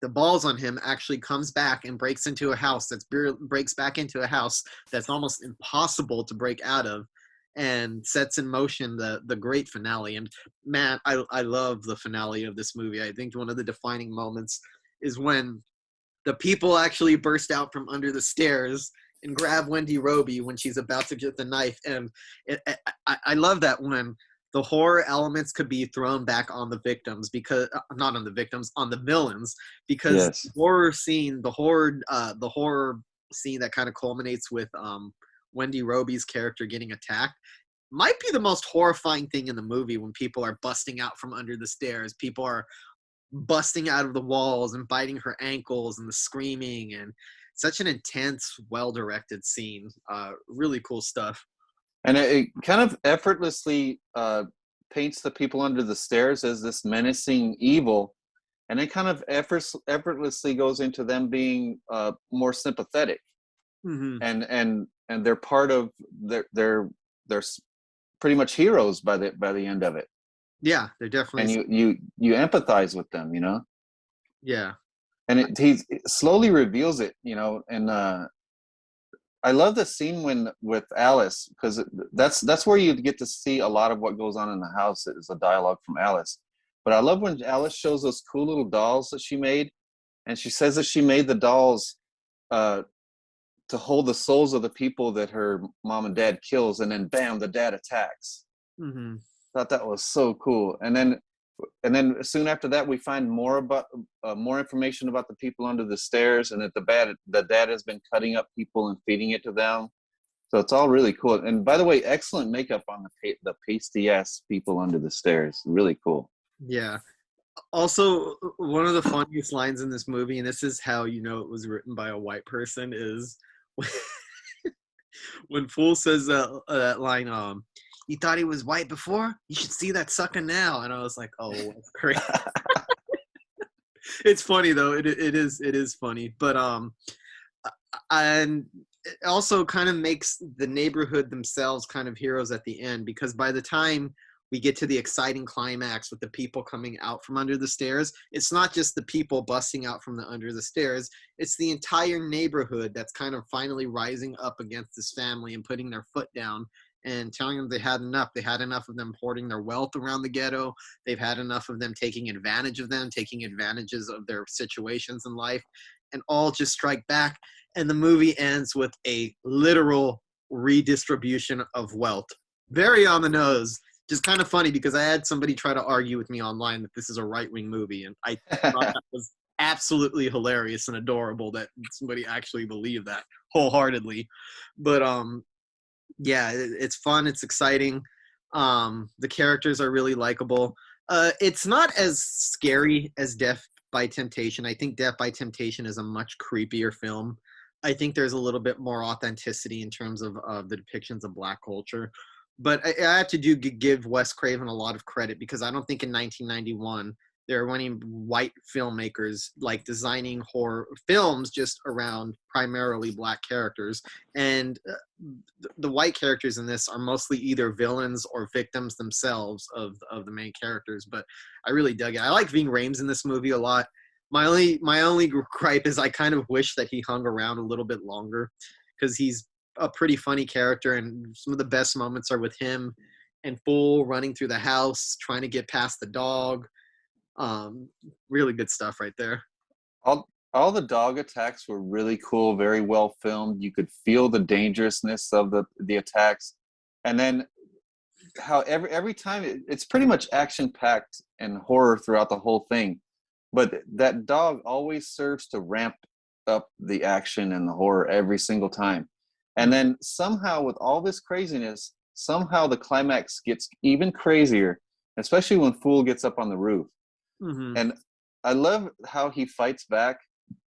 the balls on him, actually comes back and breaks into a house that's almost impossible to break out of, and sets in motion the great finale. And man, I love the finale of this movie. I think one of the defining moments is when the people actually burst out from under the stairs and grab Wendy Roby when she's about to get the knife. And I love that when the horror elements could be thrown back on the victims, because not on the victims, on the villains, because Yes. the horror scene that kind of culminates with Wendy Roby's character getting attacked might be the most horrifying thing in the movie, when people are busting out from under the stairs, people are busting out of the walls and biting her ankles, and the screaming, and such an intense, well-directed scene. Really cool stuff. And it kind of effortlessly paints the people under the stairs as this menacing evil, and it kind of effortlessly goes into them being more sympathetic. Mm-hmm. And they're part of they're pretty much heroes by the end of it. Yeah, they're definitely. And you empathize with them, you know. Yeah. And he slowly reveals it, you know. And I love the scene with Alice, because that's where you get to see a lot of what goes on in the house. Is a dialogue from Alice. But I love when Alice shows those cool little dolls that she made, and she says that she made the dolls uh, to hold the souls of the people that her mom and dad kills, and then bam, the dad attacks. Mm-hmm. Thought that was so cool. And then soon after that, we find more information about the people under the stairs, and that the dad has been cutting up people and feeding it to them. So it's all really cool. And by the way, excellent makeup on the pasty ass people under the stairs. Really cool. Yeah. Also, one of the funniest lines in this movie, and this is how you know it was written by a white person, is when Fool says that line, you thought he was white before? You should see that sucker now. And I was like, oh, that's crazy. It's funny though. It is funny. But and it also kind of makes the neighborhood themselves kind of heroes at the end, because by the time we get to the exciting climax with the people coming out from under the stairs, it's not just the people busting out from the under the stairs, it's the entire neighborhood that's kind of finally rising up against this family and putting their foot down and telling them they had enough. They had enough of them hoarding their wealth around the ghetto. They've had enough of them taking advantage of them, taking advantages of their situations in life, and all just strike back. And the movie ends with a literal redistribution of wealth. Very on the nose. Just kind of funny, because I had somebody try to argue with me online that this is a right-wing movie, and I thought that was absolutely hilarious and adorable that somebody actually believed that wholeheartedly. But yeah, it's fun, it's exciting. The characters are really likable. It's not as scary as Death by Temptation. I think Death by Temptation is a much creepier film. I think there's a little bit more authenticity in terms of the depictions of Black culture. But I have to give Wes Craven a lot of credit, because I don't think in 1991 there were any white filmmakers like designing horror films just around primarily Black characters. And the white characters in this are mostly either villains or victims themselves of the main characters. But I really dug it. I like Ving Rhames in this movie a lot. My only gripe is I kind of wish that he hung around a little bit longer, because he's a pretty funny character, and some of the best moments are with him and Fool running through the house trying to get past the dog. Really good stuff right there. All the dog attacks were really cool, very well filmed. You could feel the dangerousness of the attacks, and then how every time it's pretty much action packed and horror throughout the whole thing. But that dog always serves to ramp up the action and the horror every single time. And then somehow, with all this craziness, somehow the climax gets even crazier, especially when Fool gets up on the roof. Mm-hmm. And I love how he fights back,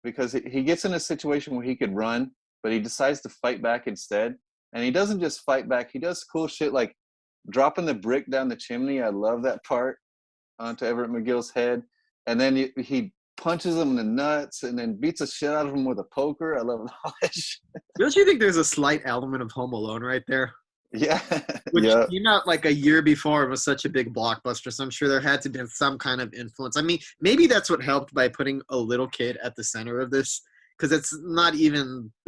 because he gets in a situation where he could run, but he decides to fight back instead. And he doesn't just fight back. He does cool shit like dropping the brick down the chimney. I love that part, onto Everett McGill's head. And then he punches him in the nuts and then beats the shit out of him with a poker. I love all that shit. Don't you think there's a slight element of Home Alone right there? Yeah. Which yeah. came out like a year before it was such a big blockbuster, so I'm sure there had to be some kind of influence. I mean, maybe that's what helped by putting a little kid at the center of this, because it's not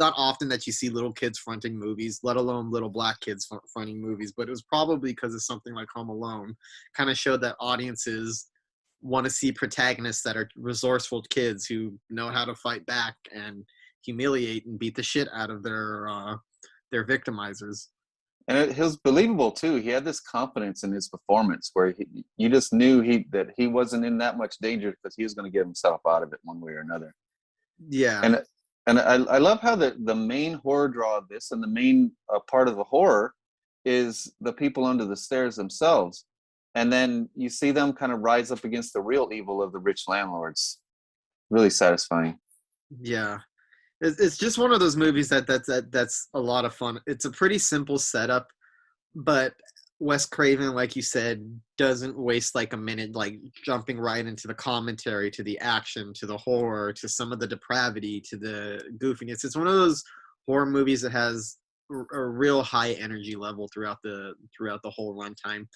often that you see little kids fronting movies, let alone little Black kids fronting movies. But it was probably because of something like Home Alone kind of showed that audiences want to see protagonists that are resourceful kids who know how to fight back and humiliate and beat the shit out of their victimizers. And it was believable too. He had this confidence in his performance where you just knew that he wasn't in that much danger, because he was going to get himself out of it one way or another. Yeah. And I love how the main horror draw of this, and the main part of the horror, is the people under the stairs themselves. And then you see them kind of rise up against the real evil of the rich landlords. Really satisfying. Yeah. It's just one of those movies that's a lot of fun. It's a pretty simple setup, but Wes Craven, like you said, doesn't waste like a minute, like jumping right into the commentary, to the action, to the horror, to some of the depravity, to the goofiness. It's one of those horror movies that has a real high energy level throughout the whole runtime.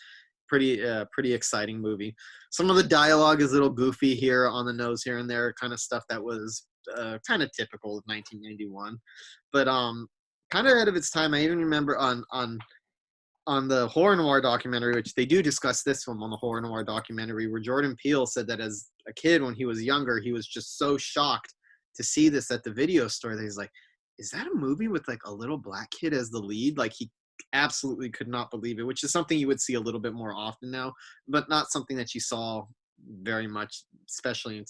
Pretty exciting movie. Some of the dialogue is a little goofy here on the nose here and there, kind of stuff that was kind of typical of 1991, but kind of ahead of its time. I even remember on the Horror Noir documentary, which they do discuss this film on the Horror Noir documentary, where Jordan Peele said that as a kid, when he was younger, he was just so shocked to see this at the video store. That he's like, is that a movie with like a little black kid as the lead? Like he absolutely could not believe it, which is something you would see a little bit more often now, but not something that you saw very much, especially in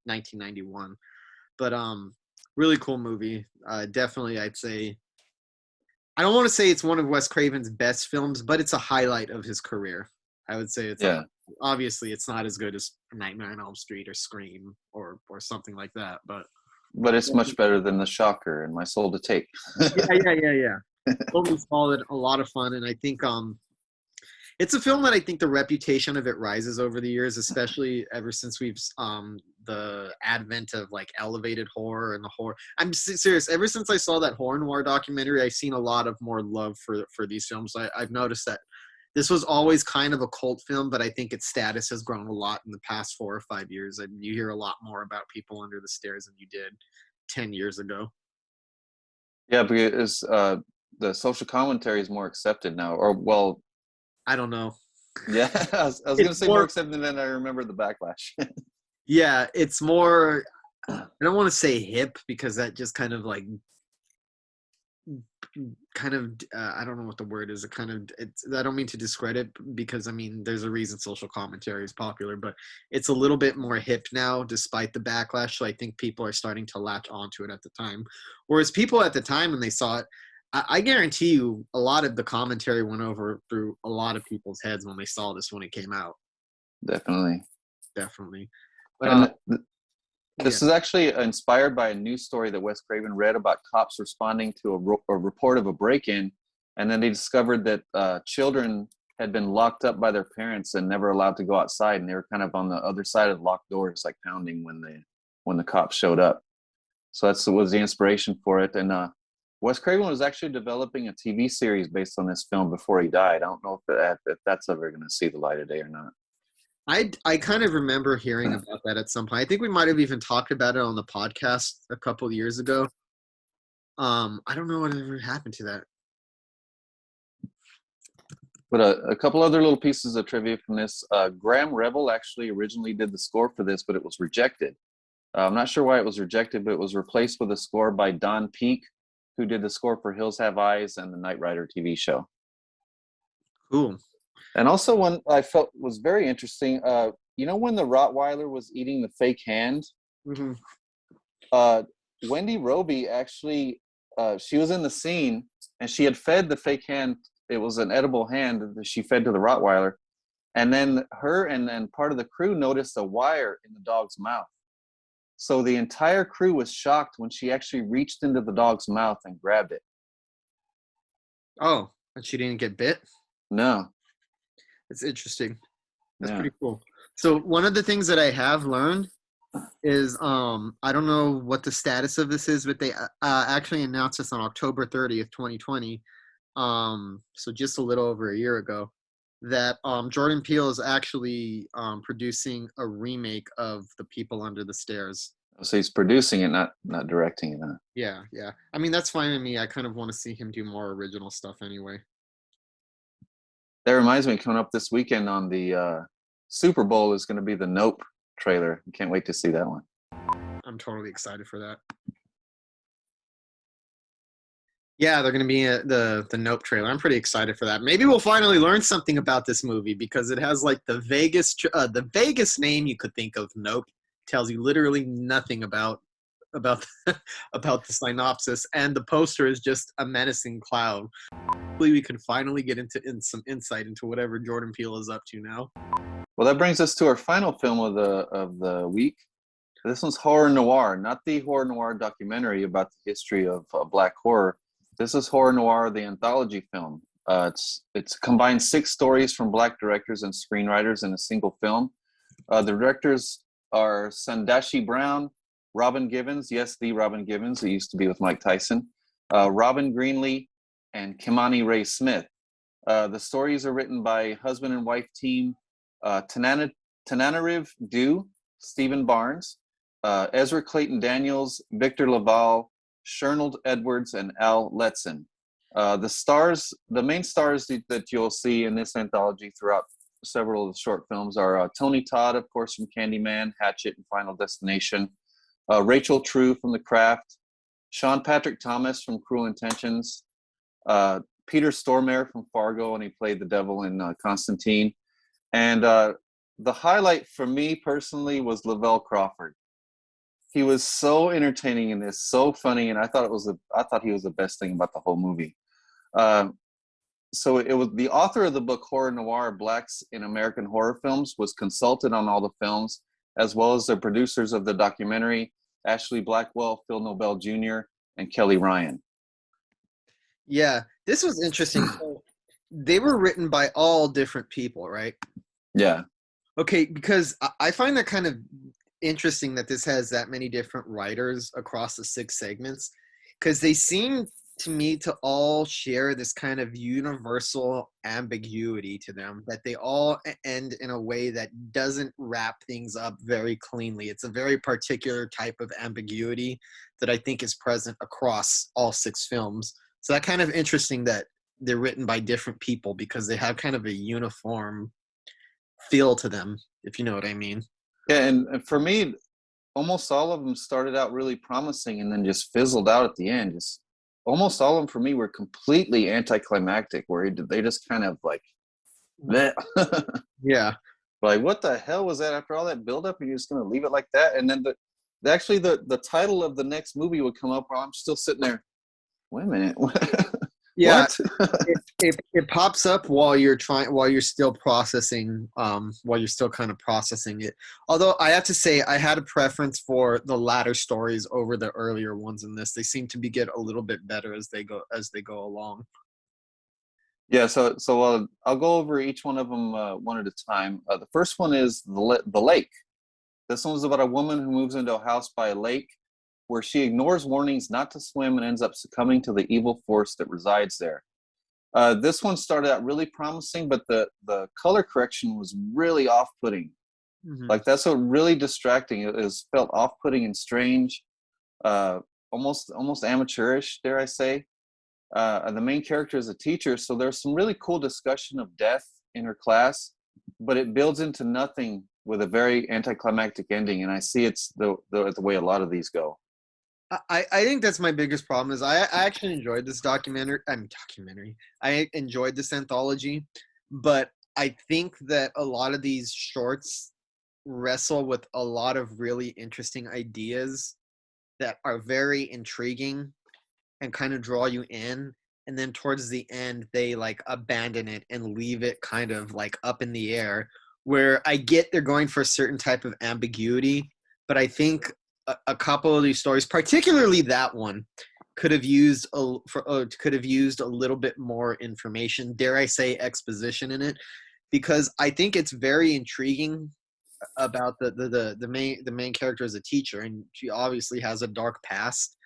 1991. But really cool movie. Definitely, I'd say. I don't want to say it's one of Wes Craven's best films, but it's a highlight of his career. I would say it's obviously it's not as good as Nightmare on Elm Street or Scream or something like that, but it's much better than The Shocker and My Soul to Take. yeah. Totally solid, a lot of fun, and I think it's a film that I think the reputation of it rises over the years, especially ever since we've the advent of like elevated horror and the horror. I'm serious. Ever since I saw that horror noir documentary, I've seen a lot of more love for these films. I've noticed that this was always kind of a cult film, but I think its status has grown a lot in the past 4 or 5 years. And you hear a lot more about People Under the Stairs than you did 10 years ago. Yeah, because the social commentary is more accepted now, or well, I don't know. Yeah, I was going to say more accepted than I remember the backlash. Yeah, it's more, I don't want to say hip because that just kind of like, I don't know what the word is. I don't mean to discredit because I mean, there's a reason social commentary is popular, but it's a little bit more hip now despite the backlash. So I think people are starting to latch onto it at the time. Whereas people at the time when they saw it, I guarantee you a lot of the commentary went over through a lot of people's heads when they saw this when it came out. Definitely. But this is actually inspired by a news story that Wes Craven read about cops responding to a report of a break-in, and then they discovered that children had been locked up by their parents and never allowed to go outside, and they were kind of on the other side of the locked doors, like pounding when the cops showed up. So that was the inspiration for it. And Wes Craven was actually developing a TV series based on this film before he died. I don't know if that's ever going to see the light of day or not. I kind of remember hearing about that at some point. I think we might have even talked about it on the podcast a couple of years ago. I don't know whatever happened to that. But a couple other little pieces of trivia from this. Graham Revel actually originally did the score for this, but it was rejected. I'm not sure why it was rejected, but it was replaced with a score by Don Peake, who did the score for Hills Have Eyes and the Knight Rider TV show. Cool. And also one I felt was very interesting, when the Rottweiler was eating the fake hand, mm-hmm. Wendy Roby actually, she was in the scene and she had fed the fake hand. It was an edible hand that she fed to the Rottweiler. And then her and part of the crew noticed a wire in the dog's mouth. So the entire crew was shocked when she actually reached into the dog's mouth and grabbed it. Oh, and she didn't get bit? No. It's interesting. That's pretty cool. So one of the things that I have learned is I don't know what the status of this is, but they actually announced this on October 30th, 2020. So just a little over a year ago, that Jordan Peele is actually producing a remake of The People Under the Stairs. So he's producing it, not directing it. Huh? Yeah. I mean, that's fine with me. I kind of want to see him do more original stuff anyway. That reminds me, coming up this weekend on the Super Bowl is going to be the Nope trailer. I can't wait to see that one. I'm totally excited for that. Yeah, they're going to be the Nope trailer. I'm pretty excited for that. Maybe we'll finally learn something about this movie because it has like the vaguest name you could think of. Nope tells you literally nothing about the synopsis, and the poster is just a menacing cloud. Hopefully, we can finally get into some insight into whatever Jordan Peele is up to now. Well, that brings us to our final film of the week. This one's Horror Noire, not the Horror Noire documentary about the history of black horror. This is Horror Noire, the anthology film. It's combined 6 stories from black directors and screenwriters in a single film. The directors are Sandashi Brown, Robin Givens, yes, the Robin Givens, who used to be with Mike Tyson, Robin Greenlee, and Kimani Ray Smith. The stories are written by husband and wife team Tananarive Dew, Stephen Barnes, Ezra Clayton Daniels, Victor Laval, Shernold Edwards, and Al Letson. The main stars that you'll see in this anthology throughout several of the short films are Tony Todd, of course, from Candyman, Hatchet, and Final Destination, Rachel True from The Craft, Sean Patrick Thomas from Cruel Intentions, Peter Stormare from Fargo, and he played the devil in Constantine. And the highlight for me personally was Lavelle Crawford. He was so entertaining in this, so funny, and I thought he was the best thing about the whole movie. So it was the author of the book Horror Noire: Blacks in American Horror Films was consulted on all the films, as well as the producers of the documentary, Ashley Blackwell, Phil Nobel Jr., and Kelly Ryan. Yeah, this was interesting. So they were written by all different people, right? Yeah. Okay, because I find that kind of interesting that this has that many different writers across the 6 segments, because they seem to me to all share this kind of universal ambiguity to them, that they all end in a way that doesn't wrap things up very cleanly. It's a very particular type of ambiguity that I think is present across all 6 films. So that kind of interesting that they're written by different people, because they have kind of a uniform feel to them, if you know what I mean. Yeah, and for me, almost all of them started out really promising and then just fizzled out at the end. Just almost all of them for me were completely anticlimactic, where they just kind of like, bleh. Yeah. Like, what the hell was that? After all that buildup, and you're just going to leave it like that? And then the title of the next movie would come up while I'm still sitting there. Wait a minute. Yeah, What? it pops up while you're still processing, while you're still kind of processing it. Although I have to say, I had a preference for the latter stories over the earlier ones in this. They seem to get a little bit better as they go along. Yeah, so I'll go over each one of them one at a time. The first one is the lake. This one's about a woman who moves into a house by a lake, where she ignores warnings not to swim and ends up succumbing to the evil force that resides there. This one started out really promising, but the color correction was really off-putting. Mm-hmm. Like, that's what really distracting. It was felt off-putting and strange, almost amateurish, dare I say. The main character is a teacher, so there's some really cool discussion of death in her class, but it builds into nothing with a very anticlimactic ending, and I see it's the way a lot of these go. I think that's my biggest problem is I actually enjoyed this documentary. I enjoyed this anthology, but I think that a lot of these shorts wrestle with a lot of really interesting ideas that are very intriguing and kind of draw you in. And then towards the end, they like abandon it and leave it kind of like up in the air, where I get they're going for a certain type of ambiguity, but I think a couple of these stories, particularly that one, could have used a little bit more information, dare I say exposition in it, because I think it's very intriguing about the main character as a teacher, and she obviously has a dark past,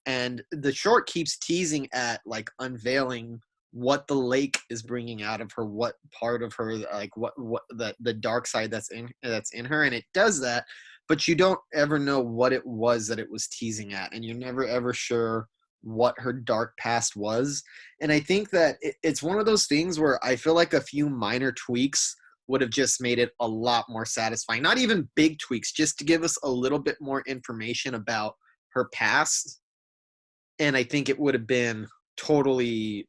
and the short keeps teasing at like unveiling what the lake is bringing out of her, what part of her, like what the dark side that's in her, and it does that, but you don't ever know what it was that it was teasing at, and you're never ever sure what her dark past was. And I think that it's one of those things where I feel like a few minor tweaks would have just made it a lot more satisfying. Not even big tweaks, just to give us a little bit more information about her past. And I think it would have been totally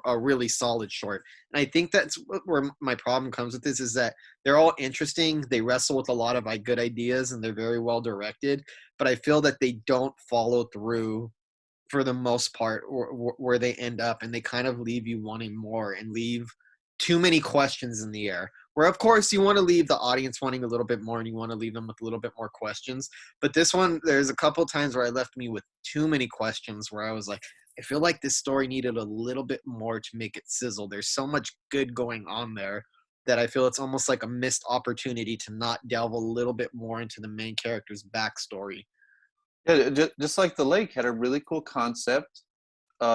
a really solid short. And I think that's where my problem comes with this, is that they're all interesting. They wrestle with a lot of good ideas, and they're very well directed. But I feel that they don't follow through for the most part, or where they end up, and they kind of leave you wanting more and leave too many questions in the air. Where, of course, you want to leave the audience wanting a little bit more, and you want to leave them with a little bit more questions. But this one, there's a couple times where I left me with too many questions, where I was like, I feel like this story needed a little bit more to make it sizzle. There's so much good going on there that I feel it's almost like a missed opportunity to not delve a little bit more into the main character's backstory. Yeah, just like the lake had a really cool concept.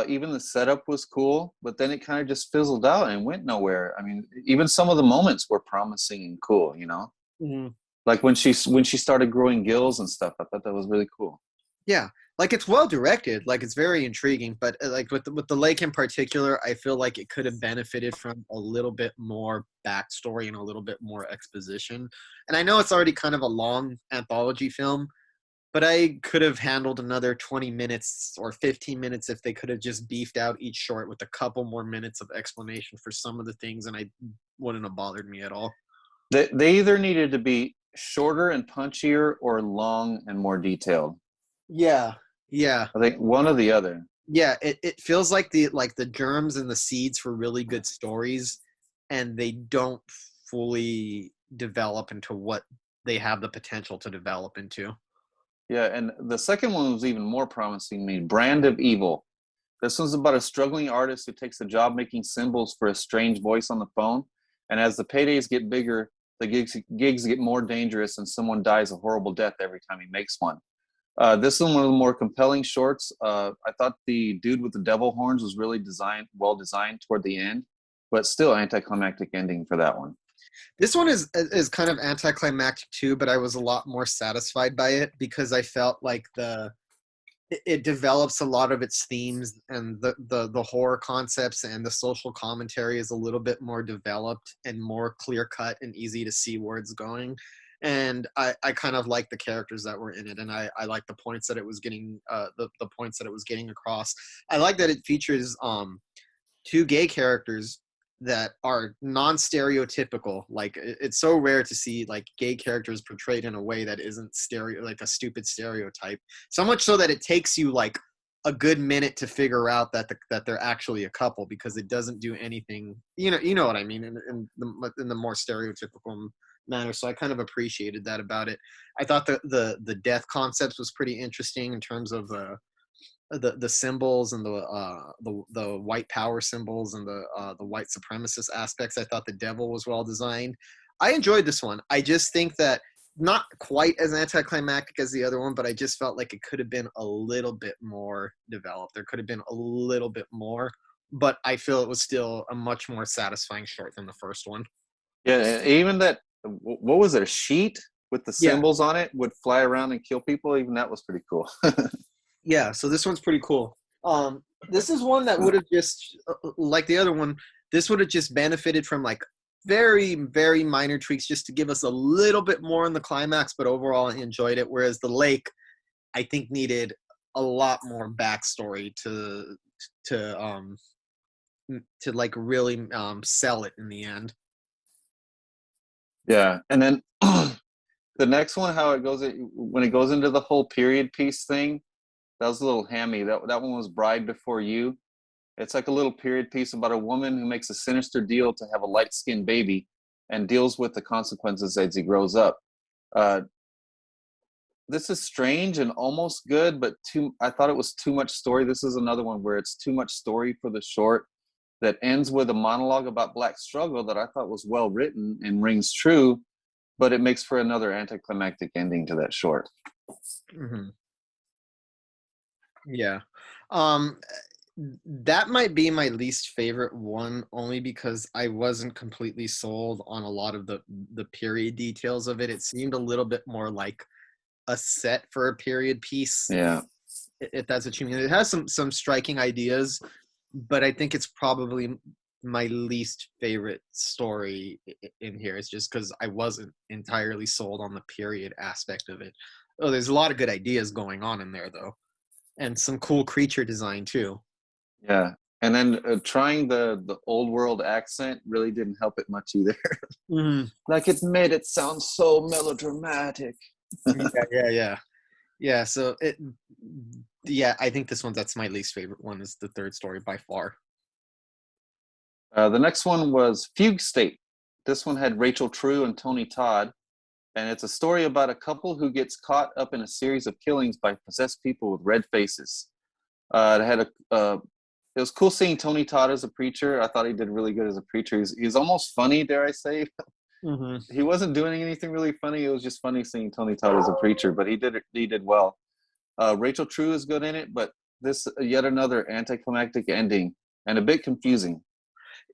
Even the setup was cool, but then it kind of just fizzled out and went nowhere. I mean, even some of the moments were promising and cool, you know? Mm-hmm. Like when she started growing gills and stuff, I thought that was really cool. Yeah, like it's well directed, like it's very intriguing, but like with the lake in particular, I feel like it could have benefited from a little bit more backstory and a little bit more exposition. And I know it's already kind of a long anthology film, but I could have handled another 20 minutes or 15 minutes if they could have just beefed out each short with a couple more minutes of explanation for some of the things, and I wouldn't have bothered me at all. They either needed to be shorter and punchier or long and more detailed. Yeah. I think one or the other. Yeah, it feels like the germs and the seeds for really good stories, and they don't fully develop into what they have the potential to develop into. Yeah, and the second one was even more promising to me, Brand of Evil. This one's about a struggling artist who takes a job making symbols for a strange voice on the phone, and as the paydays get bigger, the gigs get more dangerous, and someone dies a horrible death every time he makes one. This is one of the more compelling shorts. I thought the dude with the devil horns was really well designed toward the end, but still anticlimactic ending for that one. This one is kind of anticlimactic too, but I was a lot more satisfied by it because I felt like it develops a lot of its themes, and the horror concepts and the social commentary is a little bit more developed and more clear cut and easy to see where it's going. And I kind of like the characters that were in it, and I like the points that it was getting the points that it was getting across. I like that it features two gay characters that are non-stereotypical. Like it's so rare to see like gay characters portrayed in a way that isn't like a stupid stereotype. So much so that it takes you like a good minute to figure out that they're actually a couple, because it doesn't do anything. You know what I mean, in the more stereotypical manner. So I kind of appreciated that about it. I thought the death concepts was pretty interesting in terms of the symbols and the white power symbols and the white supremacist aspects. I thought the devil was well designed. I enjoyed this one. I just think that not quite as anticlimactic as the other one, but I just felt like it could have been a little bit more developed. There could have been a little bit more, but I feel it was still a much more satisfying short than the first one. Yeah, and even that, what was it, a sheet with the symbols on it would fly around and kill people. Even that was pretty cool. Yeah, so this one's pretty cool. This is one that would have just, like the other one, this would have just benefited from like very, very minor tweaks just to give us a little bit more in the climax, but overall I enjoyed it. Whereas The Lake, I think, needed a lot more backstory to like really sell it in the end. Yeah, and then the next one, how it goes when it goes into the whole period piece thing, that was a little hammy. That one was Bride Before You. It's like a little period piece about a woman who makes a sinister deal to have a light-skinned baby and deals with the consequences as he grows up. This is strange and almost good, but I thought it was too much story. This is another one where it's too much story for the short that ends with a monologue about Black struggle that I thought was well written and rings true, but it makes for another anticlimactic ending to that short. Mm-hmm. Yeah. That might be my least favorite one, only because I wasn't completely sold on a lot of the period details of it. It seemed a little bit more like a set for a period piece. Yeah. If that's what you mean. It has some striking ideas, but I think it's probably my least favorite story in here. It's just because I wasn't entirely sold on the period aspect of it. Oh, there's a lot of good ideas going on in there, though. And some cool creature design, too. Yeah. And then trying the old world accent really didn't help it much either. Mm-hmm. Like it made it sound so melodramatic. Yeah, so I think that's my least favorite one, is the third story by far. The next one was Fugue State. This one had Rachel True and Tony Todd, and it's a story about a couple who gets caught up in a series of killings by possessed people with red faces. It was cool seeing Tony Todd as a preacher. I thought he did really good as a preacher. He's almost funny, dare I say. Mm-hmm. He wasn't doing anything really funny. It was just funny seeing Tony Todd as a preacher, but he did well. Rachel True is good in it, but this yet another anticlimactic ending and a bit confusing.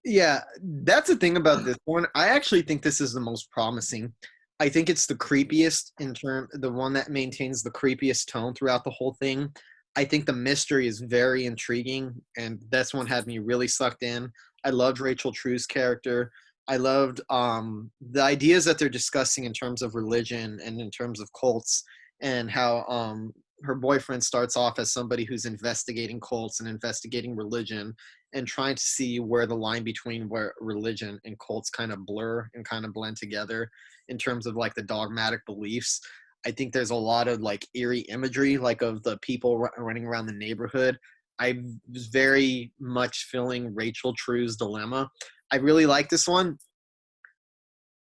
Yeah, that's the thing about this one. I actually think this is the most promising. I think it's the creepiest the one that maintains the creepiest tone throughout the whole thing. I think the mystery is very intriguing, and this one had me really sucked in. I loved Rachel True's character. I loved the ideas that they're discussing in terms of religion and in terms of cults and how her boyfriend starts off as somebody who's investigating cults and investigating religion and trying to see where the line between where religion and cults kind of blur and kind of blend together in terms of like the dogmatic beliefs. I think there's a lot of like eerie imagery, like of the people running around the neighborhood. I was very much feeling Rachel True's dilemma. I really like this one,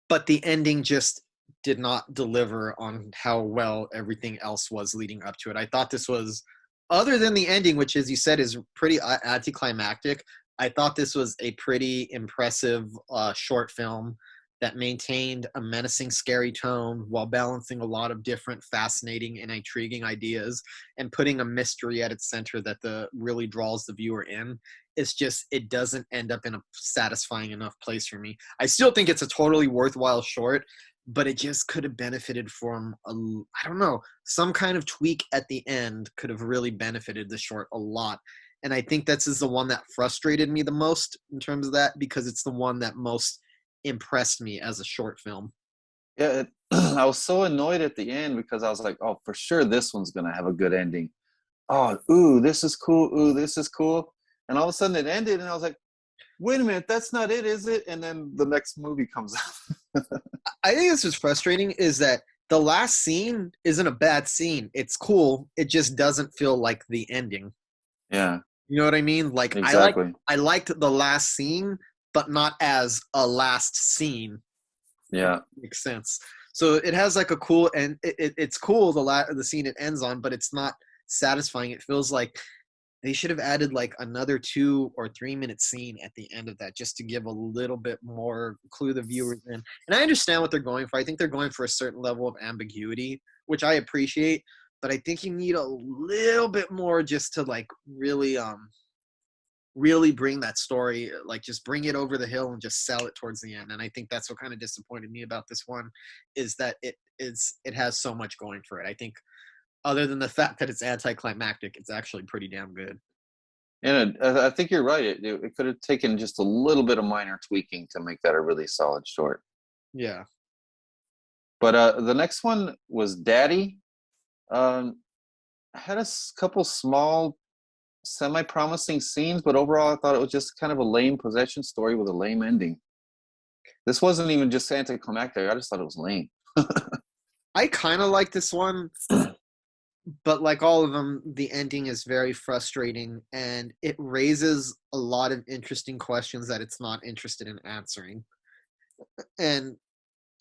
but the ending just did not deliver on how well everything else was leading up to it. I thought this was, other than the ending, which as you said is pretty anticlimactic, I thought this was a pretty impressive short film that maintained a menacing, scary tone while balancing a lot of different fascinating and intriguing ideas and putting a mystery at its center that really draws the viewer in. It's just, it doesn't end up in a satisfying enough place for me. I still think it's a totally worthwhile short, but it just could have benefited from, I don't know, some kind of tweak at the end could have really benefited the short a lot. And I think this is the one that frustrated me the most in terms of that, because it's the one that most impressed me as a short film. Yeah, I was so annoyed at the end because I was like, oh, for sure this one's going to have a good ending. Oh, ooh, this is cool. Ooh, this is cool. And all of a sudden it ended and I was like, wait a minute, that's not it, is it? And then the next movie comes out. I think this was frustrating is that the last scene isn't a bad scene. It's cool. It just doesn't feel like the ending. Yeah. You know what I mean? Like exactly. I liked the last scene, but not as a last scene. Yeah. Makes sense. So it has like a cool, and it's cool the scene it ends on, but it's not satisfying. It feels like they should have added like another 2 or 3 minute scene at the end of that just to give a little bit more clue the viewers in. And I understand what they're going for. I think they're going for a certain level of ambiguity, which I appreciate, but I think you need a little bit more just to like really bring that story, like just bring it over the hill and just sell it towards the end. And I think that's what kind of disappointed me about this one, is that it has so much going for it. I think other than the fact that it's anticlimactic, it's actually pretty damn good. And I think you're right. It could have taken just a little bit of minor tweaking to make that a really solid short. Yeah. But the next one was Daddy. Had a couple small, semi-promising scenes, but overall I thought it was just kind of a lame possession story with a lame ending. This wasn't even just anticlimactic. I just thought it was lame. I kind of like this one. But like all of them, the ending is very frustrating, and it raises a lot of interesting questions that it's not interested in answering. And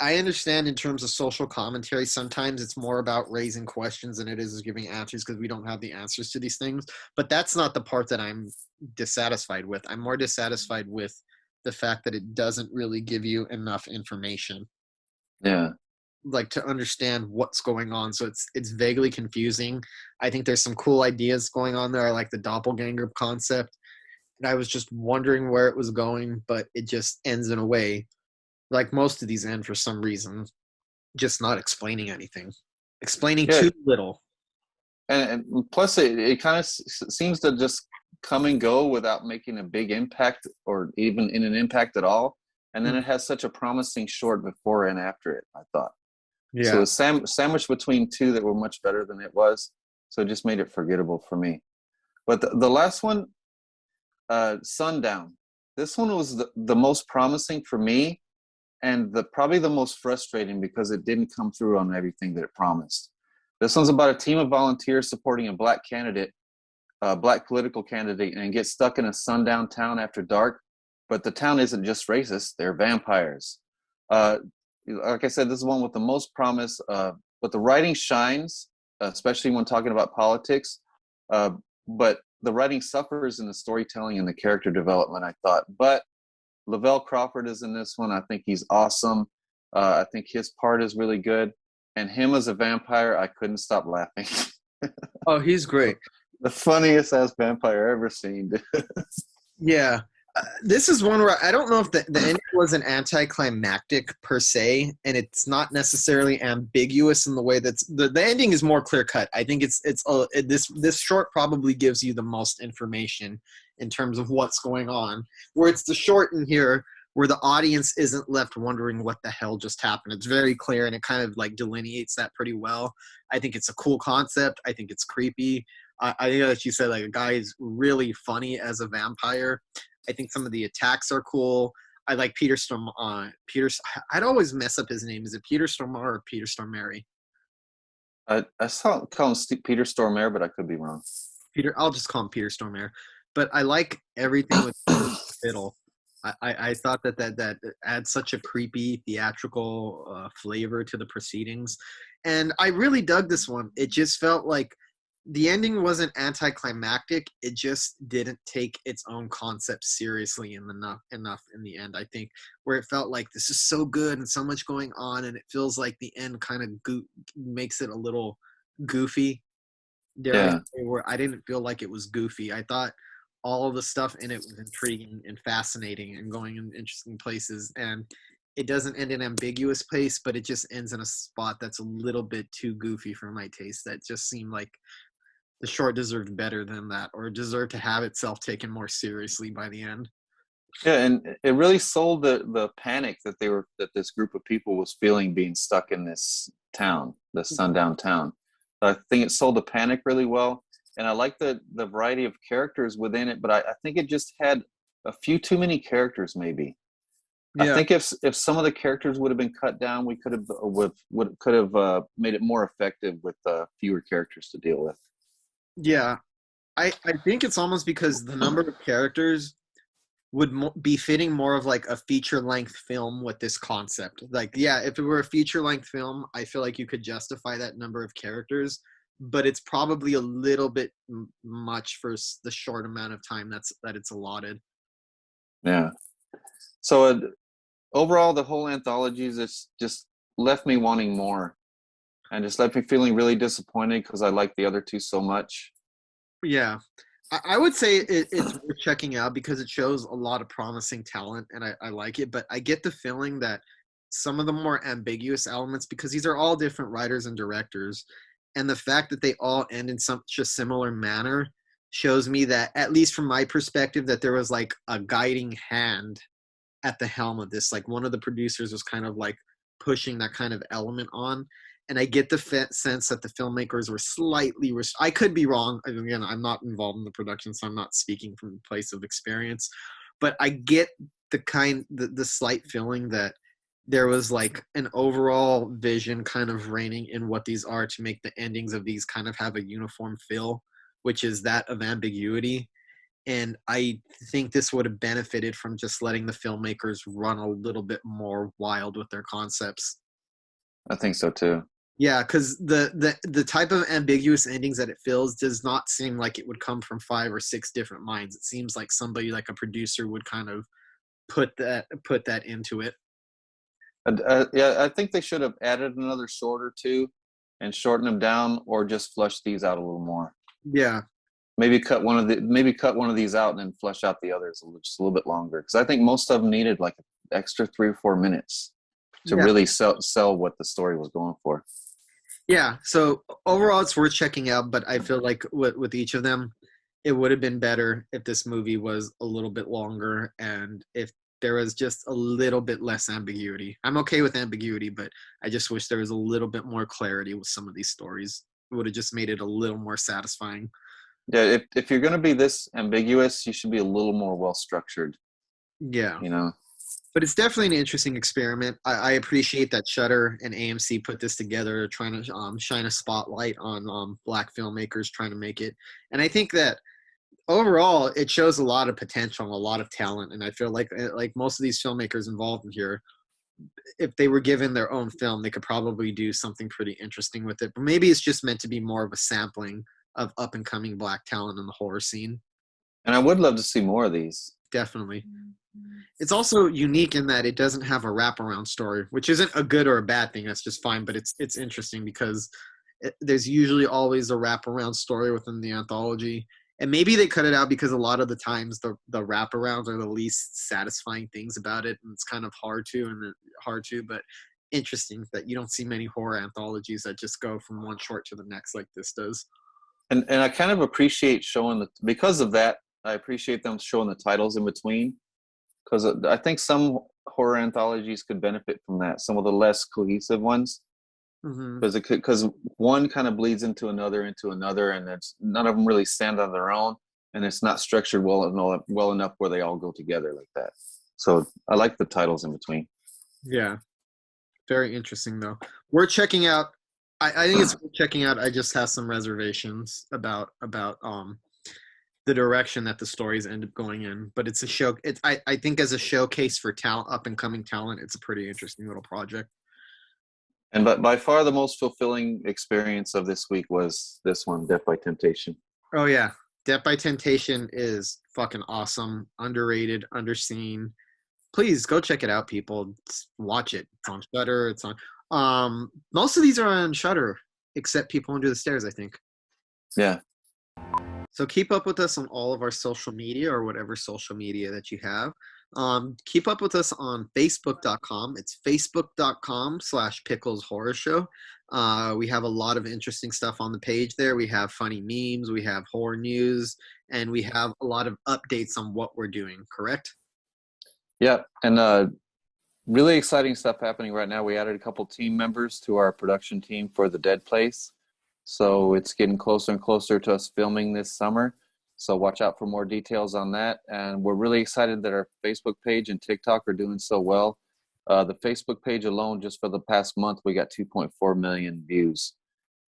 I understand in terms of social commentary, sometimes it's more about raising questions than it is giving answers because we don't have the answers to these things. But that's not the part that I'm dissatisfied with. I'm more dissatisfied with the fact that it doesn't really give you enough information. Yeah. Like to understand what's going on, so it's vaguely confusing. I think there's some cool ideas going on there. I like the doppelganger concept, and I was just wondering where it was going, but it just ends in a way like most of these end for some reason, just not explaining anything, explaining too little. And plus it kind of seems to just come and go without making a big impact or even in an impact at all. And then it has such a promising short before and after it, I thought. Yeah. So it's sandwiched between two that were much better than it was. So it just made it forgettable for me. But the last one, Sundown. This one was the most promising for me, and probably the most frustrating because it didn't come through on everything that it promised. This one's about a team of volunteers supporting a black political candidate, and get stuck in a sundown town after dark. But the town isn't just racist; they're vampires. Like I said, this is one with the most promise, but the writing shines, especially when talking about politics. But the writing suffers in the storytelling and the character development, I thought. But Lavelle Crawford is in this one. I think he's awesome. I think his part is really good. And him as a vampire, I couldn't stop laughing. Oh, he's great. The funniest ass vampire I've ever seen. Yeah. This is one where I don't know if the ending was an anticlimactic per se, and it's not necessarily ambiguous in the way that the ending is more clear cut. I think this short probably gives you the most information in terms of what's going on, where it's the short in here where the audience isn't left wondering what the hell just happened. It's very clear, and it kind of like delineates that pretty well. I think it's a cool concept. I think it's creepy. I think that you said like a guy is really funny as a vampire. I think some of the attacks are cool. I like Peter Storm. I'd always mess up his name. Is it Peter Stormare or Peter Stormare? I saw call him Peter Stormare, but I could be wrong. Peter, I'll just call him Peter Stormare. But I like everything with Fiddle. I thought that adds such a creepy theatrical flavor to the proceedings, and I really dug this one. It just felt like the ending wasn't anticlimactic. It just didn't take its own concept seriously enough in the end. I think where it felt like this is so good and so much going on, and it feels like the end kind of makes it a little goofy. Where I didn't feel like it was goofy. I thought all of the stuff in it was intriguing and fascinating and going in interesting places, and it doesn't end in an ambiguous place, but it just ends in a spot that's a little bit too goofy for my taste. That just seemed like the short deserved better than that, or deserved to have itself taken more seriously by the end. Yeah, and it really sold the panic that this group of people was feeling being stuck in this town, the Sundown town. I think it sold the panic really well, and I like the variety of characters within it. But I think it just had a few too many characters, maybe. Yeah. I think if some of the characters would have been cut down, we could have made it more effective with fewer characters to deal with. Yeah, I think it's almost because the number of characters would be fitting more of like a feature-length film with this concept. Like, yeah, if it were a feature-length film, I feel like you could justify that number of characters, but it's probably a little bit much for the short amount of time that it's allotted. Yeah. So overall, the whole anthology just left me wanting more, and just left me feeling really disappointed because I like the other two so much. Yeah. I would say it's worth checking out because it shows a lot of promising talent, and I like it. But I get the feeling that some of the more ambiguous elements, because these are all different writers and directors, and the fact that they all end in such a similar manner shows me that, at least from my perspective, that there was like a guiding hand at the helm of this. Like one of the producers was kind of like pushing that kind of element on. And I get the sense that the filmmakers were slightly I could be wrong. Again, I'm not involved in the production, so I'm not speaking from a place of experience. But I get the slight feeling that there was like an overall vision kind of reigning in what these are to make the endings of these kind of have a uniform feel, which is that of ambiguity. And I think this would have benefited from just letting the filmmakers run a little bit more wild with their concepts. I think so too. Yeah, because the type of ambiguous endings that it fills does not seem like it would come from 5 or 6 different minds. It seems like somebody like a producer would kind of put that into it. Yeah, I think they should have added another sword or two and shortened them down, or just flush these out a little more. Yeah. Maybe cut one of these out and then flesh out the others just a little bit longer, because I think most of them needed like an extra 3 or 4 minutes to really sell what the story was going for. Yeah, so overall it's worth checking out, but I feel like with each of them, it would have been better if this movie was a little bit longer and if there was just a little bit less ambiguity. I'm okay with ambiguity, but I just wish there was a little bit more clarity with some of these stories. It would have just made it a little more satisfying. Yeah, if you're going to be this ambiguous, you should be a little more well structured. Yeah. You know? But it's definitely an interesting experiment. I appreciate that Shudder and AMC put this together, trying to shine a spotlight on Black filmmakers trying to make it. And I think that overall, it shows a lot of potential and a lot of talent. And I feel like most of these filmmakers involved in here, if they were given their own film, they could probably do something pretty interesting with it. But maybe it's just meant to be more of a sampling of up-and-coming Black talent in the horror scene. And I would love to see more of these. Definitely. It's also unique in that it doesn't have a wraparound story, which isn't a good or a bad thing. That's just fine. But it's interesting because there's usually always a wraparound story within the anthology. And maybe they cut it out because a lot of the times the wraparounds are the least satisfying things about it. And it's kind of hard to, but interesting that you don't see many horror anthologies that just go from one short to the next like this does. And I kind of appreciate because of that, I appreciate them showing the titles in between, because I think some horror anthologies could benefit from that. Some of the less cohesive ones, Hmm. because one kind of bleeds into another, and it's none of them really stand on their own, and it's not structured well enough where they all go together like that. So I like the titles in between. Yeah, very interesting though. We're checking out. I think it's worth checking out. I just have some reservations about the direction that the stories end up going in. But it's a show. I think as a showcase for talent, up and coming talent, it's a pretty interesting little project. And but by far the most fulfilling experience of this week was this one, Death by Temptation. Oh yeah, Death by Temptation is fucking awesome, underrated, underseen. Please go check it out, people. Watch it. It's on Shudder. It's on. Most of these are on Shudder, except People Under the Stairs, I think. Yeah. So keep up with us on all of our social media or whatever social media that you have. Keep up with us on Facebook.com. It's Facebook.com/Pickles Horror Show. We have a lot of interesting stuff on the page there. We have funny memes, we have horror news, and we have a lot of updates on what we're doing, correct? Yeah. And really exciting stuff happening right now. We added a couple team members to our production team for The Dead Place. So it's getting closer and closer to us filming this summer. So watch out for more details on that. And we're really excited that our Facebook page and TikTok are doing so well. The Facebook page alone, just for the past month, we got 2.4 million views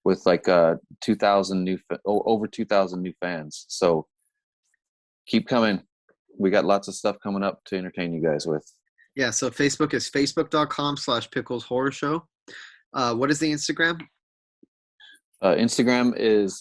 with like over 2,000 new fans. So keep coming. We got lots of stuff coming up to entertain you guys with. Yeah, so Facebook is Facebook.com/Pickles Horror Show. What is the Instagram? Instagram is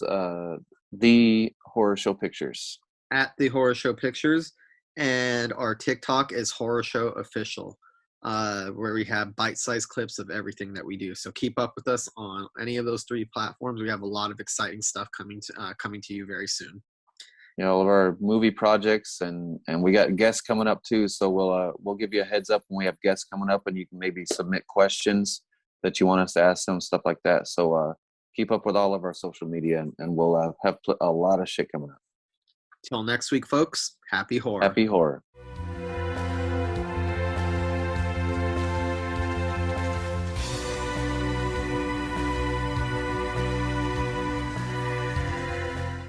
The Horror Show Pictures. At The Horror Show Pictures. And our TikTok is Horror Show Official, where we have bite-sized clips of everything that we do. So keep up with us on any of those three platforms. We have a lot of exciting stuff coming to you very soon. You know, all of our movie projects, and we got guests coming up too. So we'll give you a heads up when we have guests coming up, and you can maybe submit questions that you want us to ask them, stuff like that. So keep up with all of our social media, and we'll have a lot of shit coming up. Till next week, folks. Happy horror. Happy horror.